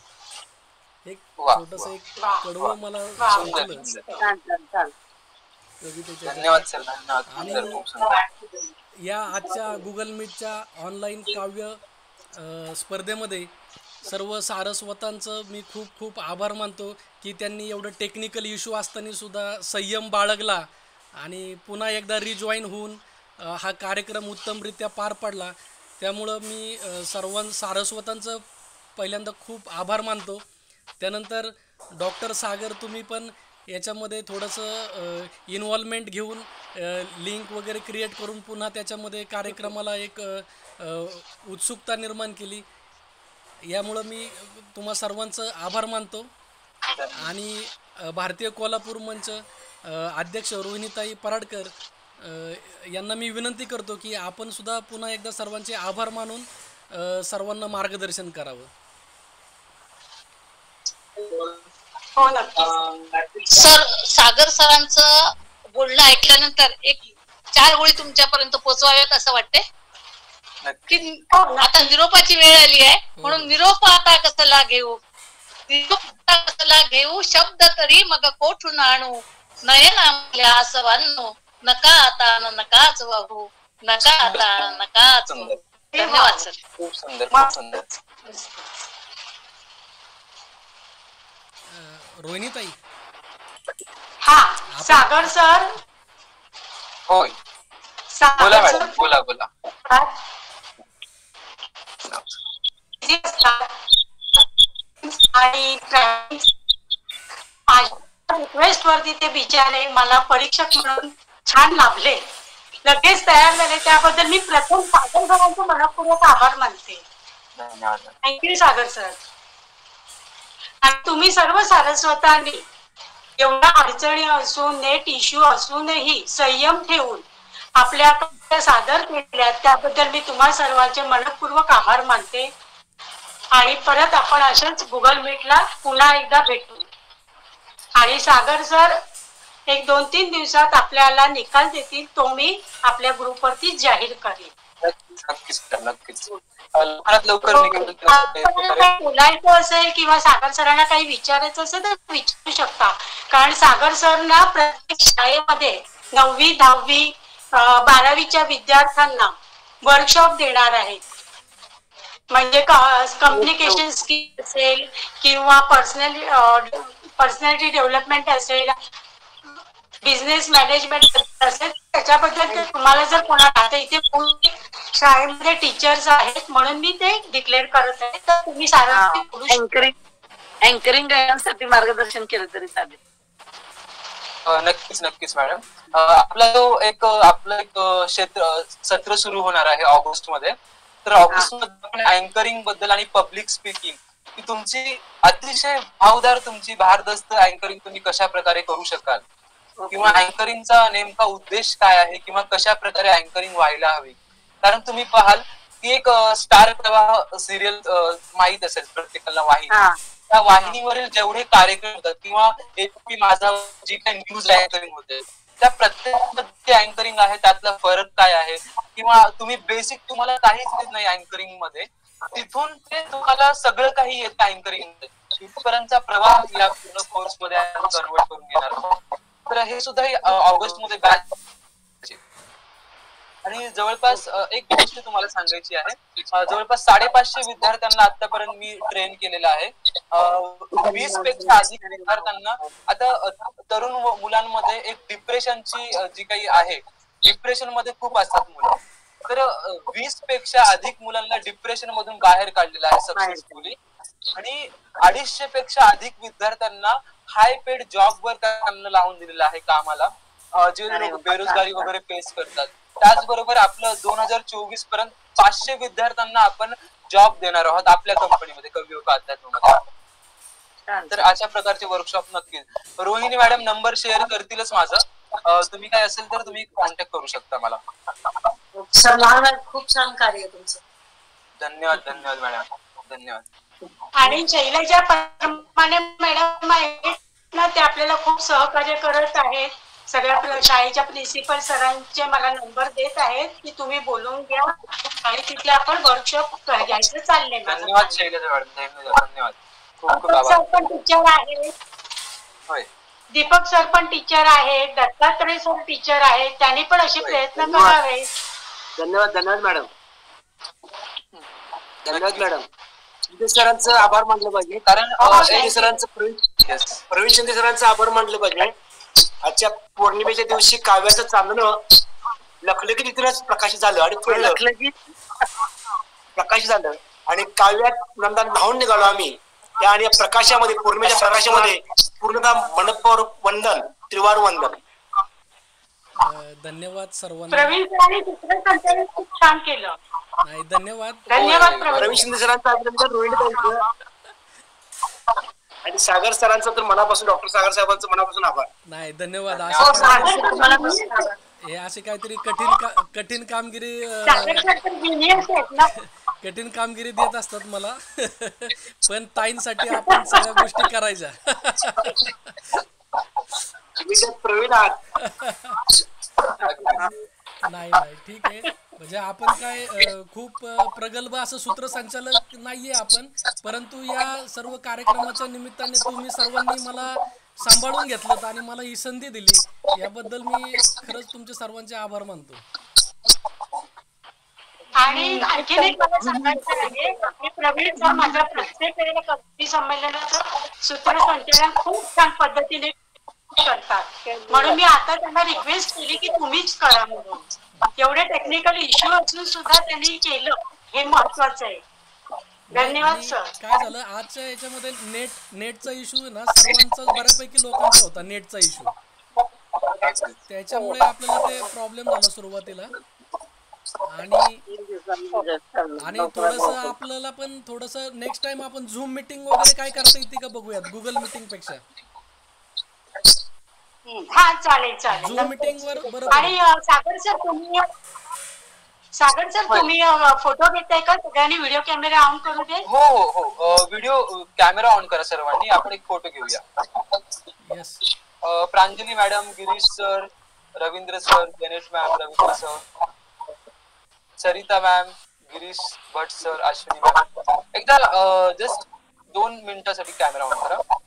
एक छोटस एक कडवं मला आणि या आजच्या गुगल मीटच्या ऑनलाईन काव्य स्पर्धेमध्ये सर्व सारस्वतांचं मी खूप खूप आभार मानतो की त्यांनी एवढं टेक्निकल इश्यू असताना सुद्धा संयम बाळगला आणि पुन्हा एकदा रिजॉईन होऊन हा कार्यक्रम उत्तमरित्या पार पडला. त्यामुळं मी सारस्वतांचं पहिल्यांदा खूप आभार मानतो. त्यानंतर डॉक्टर सागर, तुम्ही पण याच्यामध्ये थोडंसं इन्व्हॉल्वमेंट घेऊन लिंक वगैरे क्रिएट करून पुन्हा त्याच्यामध्ये कार्यक्रमाला एक उत्सुकता निर्माण केली. यामुळं मी तुम्हा सर्वांचं आभार मानतो. आणि भारतीय कोल्हापूर मंच अध्यक्ष रोहिणीताई पराडकर यांना मी विनंती करतो की आपण सुद्धा पुन्हा एकदा सर्वांचे आभार मानून सर्वांना मार्गदर्शन करावं. सर, सागर सरांचं बोलणं ऐकल्यानंतर एक 4 गोळी तुमच्यापर्यंत पोहोचवाव्यात असं वाटते की आता निरोपाची वेळ आली आहे, म्हणून निरोप आता कसला घेऊ, शब्द तरी मग कोठून आणू, नयन आपल्या आसवांनो, नका आता नकाच वाहू, नका आता नकाच वाहू. धन्यवाद सर. खूप सुंदर, खूप सुंदर. रोहिणीताई. हा, सागर सर. होय, बोला मॅडम, बोला बोला. आणि रिक्वेस्ट वरती ते बिचारे मला परीक्षक म्हणून छान लाभले, लगेच तयार झाले. त्याबद्दल मी प्रथम सागर सरांचे मनपूर्वक आभार मानते. थँक्यू सागर सर. आणि तुम्ही सर्व सारस्वतांनी एवढ्या अडचणी असून, नेट इश्यू असूनही संयम ठेवून आपल्या कविता सादर केल्या, त्याबद्दल मी तुम्हा सर्वांचे मनपूर्वक आभार मानते. आणि परत आपण अशाच गुगल मीटला पुन्हा एकदा भेटू. आणि सागर सर, एक 2-3 दिवसात आपल्याला निकाल देतील, तो मी आपल्या ग्रुपवरती जाहीर करेन. नक्कीच नक्कीच लवकरात लवकर निकाल बोलायचं असेल किंवा सागर सरांना काही विचारायचं असेल तर विचारू शकता. कारण सागर सर ना प्रत्येक शाळेमध्ये 9वी 10वी 12वीच्या विद्यार्थ्यांना वर्कशॉप देणार आहेत. म्हणजे कम्युनिकेशन स्किल असेल किंवा पर्सनॅलिटी डेव्हलपमेंट असेल, बिझनेस मॅनेजमेंट असेल, त्याच्याबद्दल तुम्हाला जर कोणाला आता इथे शाळेमध्ये टीचर्स आहेत म्हणून मी ते डिक्लेअर करत आहे. तर तुम्ही सारा अँकरिंग करण्यासाठी मार्गदर्शन केलं तरी चालेल. नक्कीच नक्कीच मॅडम. आपलं एक सत्र सुरू होणार आहे ऑगस्ट मध्ये. तर ऑगस्ट मध्ये आपण अँकरिंग बद्दल आणि पब्लिक स्पीकिंग ही तुमची अतिशय भावदार तुमची भारदस्त अँकरिंग तुम्ही कशा प्रकारे करू शकाल किंवा अँकरिंगचा नेमका उद्देश काय आहे किंवा कशा प्रकारे अँकरिंग व्हायला हवी. कारण तुम्ही पाहाल की एक स्टार प्रवाह सिरियल माहित असेल प्रत्येकाला वाहिनी, त्या वाहिनीवरील जेवढे कार्यक्रम होतात किंवा एपी माझा जी काही न्यूज अँकरिंग होते त्या प्रत्येक अँकरिंग आहे त्यातला फरक काय आहे किंवा तुम्ही बेसिक तुम्हाला काहीच येत नाही अँकरिंग मध्ये, तिथून ते तुम्हाला सगळं काही येतं अँकरिंग मध्ये, तिथपर्यंतचा प्रवाह या पूर्ण कोर्स मध्ये कन्वर्ट करून घेणार. तर हे सुद्धा ऑगस्ट मध्ये बॅच. आणि जवळपास एक गोष्ट तुम्हाला सांगायची आहे, जवळपास 550 विद्यार्थ्यांना आतापर्यंत मी ट्रेन केलेलं आहे. 20 पेक्षा अधिक विद्यार्थ्यांना. आता तरुण मुलांमध्ये एक डिप्रेशनची जी काही आहे, डिप्रेशन मध्ये खूप असतात मुलं, तर 20 पेक्षा अधिक मुलांना डिप्रेशन मधून बाहेर काढलेलं आहे सक्सेसफुली. आणि 250 पेक्षा अधिक विद्यार्थ्यांना हाय पेड जॉब वर त्यांना लावून दिलेलं आहे कामाला, जे लोक बेरोजगारी वगैरे फेस करतात. त्याचबरोबर आपलं 2024 पर्यंत 500 विद्यार्थ्यांना आपण जॉब देणार आहोत आपल्या कंपनीमध्ये कवियोगा अध्यात्मामध्ये. तर अशा प्रकारचे वर्कशॉप नक्कीच. रोहिणी मॅडम नंबर शेअर करतीलच माझा, तुम्ही काय असेल तर तुम्ही कॉन्टॅक्ट करू शकता मला. खूप छान कार्य तुमचं. धन्यवाद धन्यवाद मॅडम, धन्यवाद. आणि शैलजा परमाने मॅडम आहेत ना, ते आपल्याला खूप सहकार्य करत आहेत. सगळ्या शाळेच्या प्रिन्सिपल सरांचे मला नंबर देत आहेत की तुम्ही बोलून घ्या आणि तिथे आपण वर्कशॉप घ्यायचं चाललंय. धन्यवाद शैलजा मॅडम, धन्यवाद. सर पण टीचर आहेत, दीपक सर पण टीचर आहेत, दत्तात्रय सर टीचर आहेत, त्यांनी पण असे प्रयत्न करावे. धन्यवाद धन्यवाद मॅडम, धन्यवाद मॅडम. सरांचं आभार मानलं पाहिजे, कारण सरांचं प्रवीण शिंदे सरांचं आभार मानलं पाहिजे. आजच्या पौर्णिमेच्या दिवशी काव्याचं चांदणं लखलखीत इथूनच प्रकाशित झालं आणि प्रकाशित झालं आणि काव्यात नंतर न्हावून निघालो आम्ही. आणि या प्रकाशामध्ये, पौर्णिमेच्या प्रकाशामध्ये पूर्णतः मनपूर्वक वंदन, त्रिवार वंदन. धन्यवाद सर्वांना. प्रवीण सरांनी दुसरं संचालन खूप छान केलं. नाही धन्यवाद. धन्यवाद प्रवीण शिंदे सरांचं अभिनंदन, रोहिणी आणि सागर सरांचं तर मनापासून, डॉक्टर सागर साहेबांचं मनापासून आभार. नाही धन्यवाद. हे असे काहीतरी कठीण कामगिरी देत असतात मला, पण ताईंसाठी आपण सगळ्या गोष्टी करायच्या. प्रवीण नाही नाही ठीक आहे. म्हणजे आपण काय खूप प्रगल्भ असं सूत्रसंचालक नाहीये आपण, परंतु या सर्व कार्यक्रमाच्या निमित्ताने तुम्ही सर्वांनी मला सांभाळून घेतलं आणि मला ही संधी दिली, याबद्दल मी खरंच तुमचे सर्वांचे आभार मानतो. आणि आणखीन एक मला सांगायचं आहे की प्रवीण सर माझ्या प्रत्येक वेळेला कविता संमेलनाचं सूत्रसंचालन खूप छान पद्धतीने करतात, म्हणून मी आता त्यांना रिक्वेस्ट केली की तुम्हीच करा म्हणून. एवढे टेक्निकल इश्यू असून सुद्धा त्यांनी केलं, हे महत्वाचं आहे. धन्यवाद सर. काय झालं आजच्या याच्यामध्ये नेटचा इश्यू ना सर्वांचा बऱ्यापैकी लोकांचा होता, नेटचा इश्यू, त्याच्यामुळे आपल्याला ते प्रॉब्लेम झाला सुरुवातीला. आणि थोडस आपल्याला पण थोडस नेक्स्ट टाइम आपण झूम मीटिंग वगैरे काय करता येते का बघूयात, गुगल मीटिंग पेक्षा. हा चालेल चालेल. झूम मीटिंग वर बरोबर. आणि सागर सर तुम्ही फोटो घेताय का? सगळ्यांनी व्हिडिओ कॅमेरा ऑन करू दे. हो हो हो, व्हिडिओ कॅमेरा ऑन करा सर्वांनी, आपण एक फोटो घेऊया. Yes. Pranjali madam, Girish sir, Ravindra sir, Ganesh ma'am, Ravindra sir, Sarita ma'am, Girish Bhat sir, Ashwini ma'am, एकदा जस्ट 2 मिनिटासाठी कॅमेरा ऑन करा.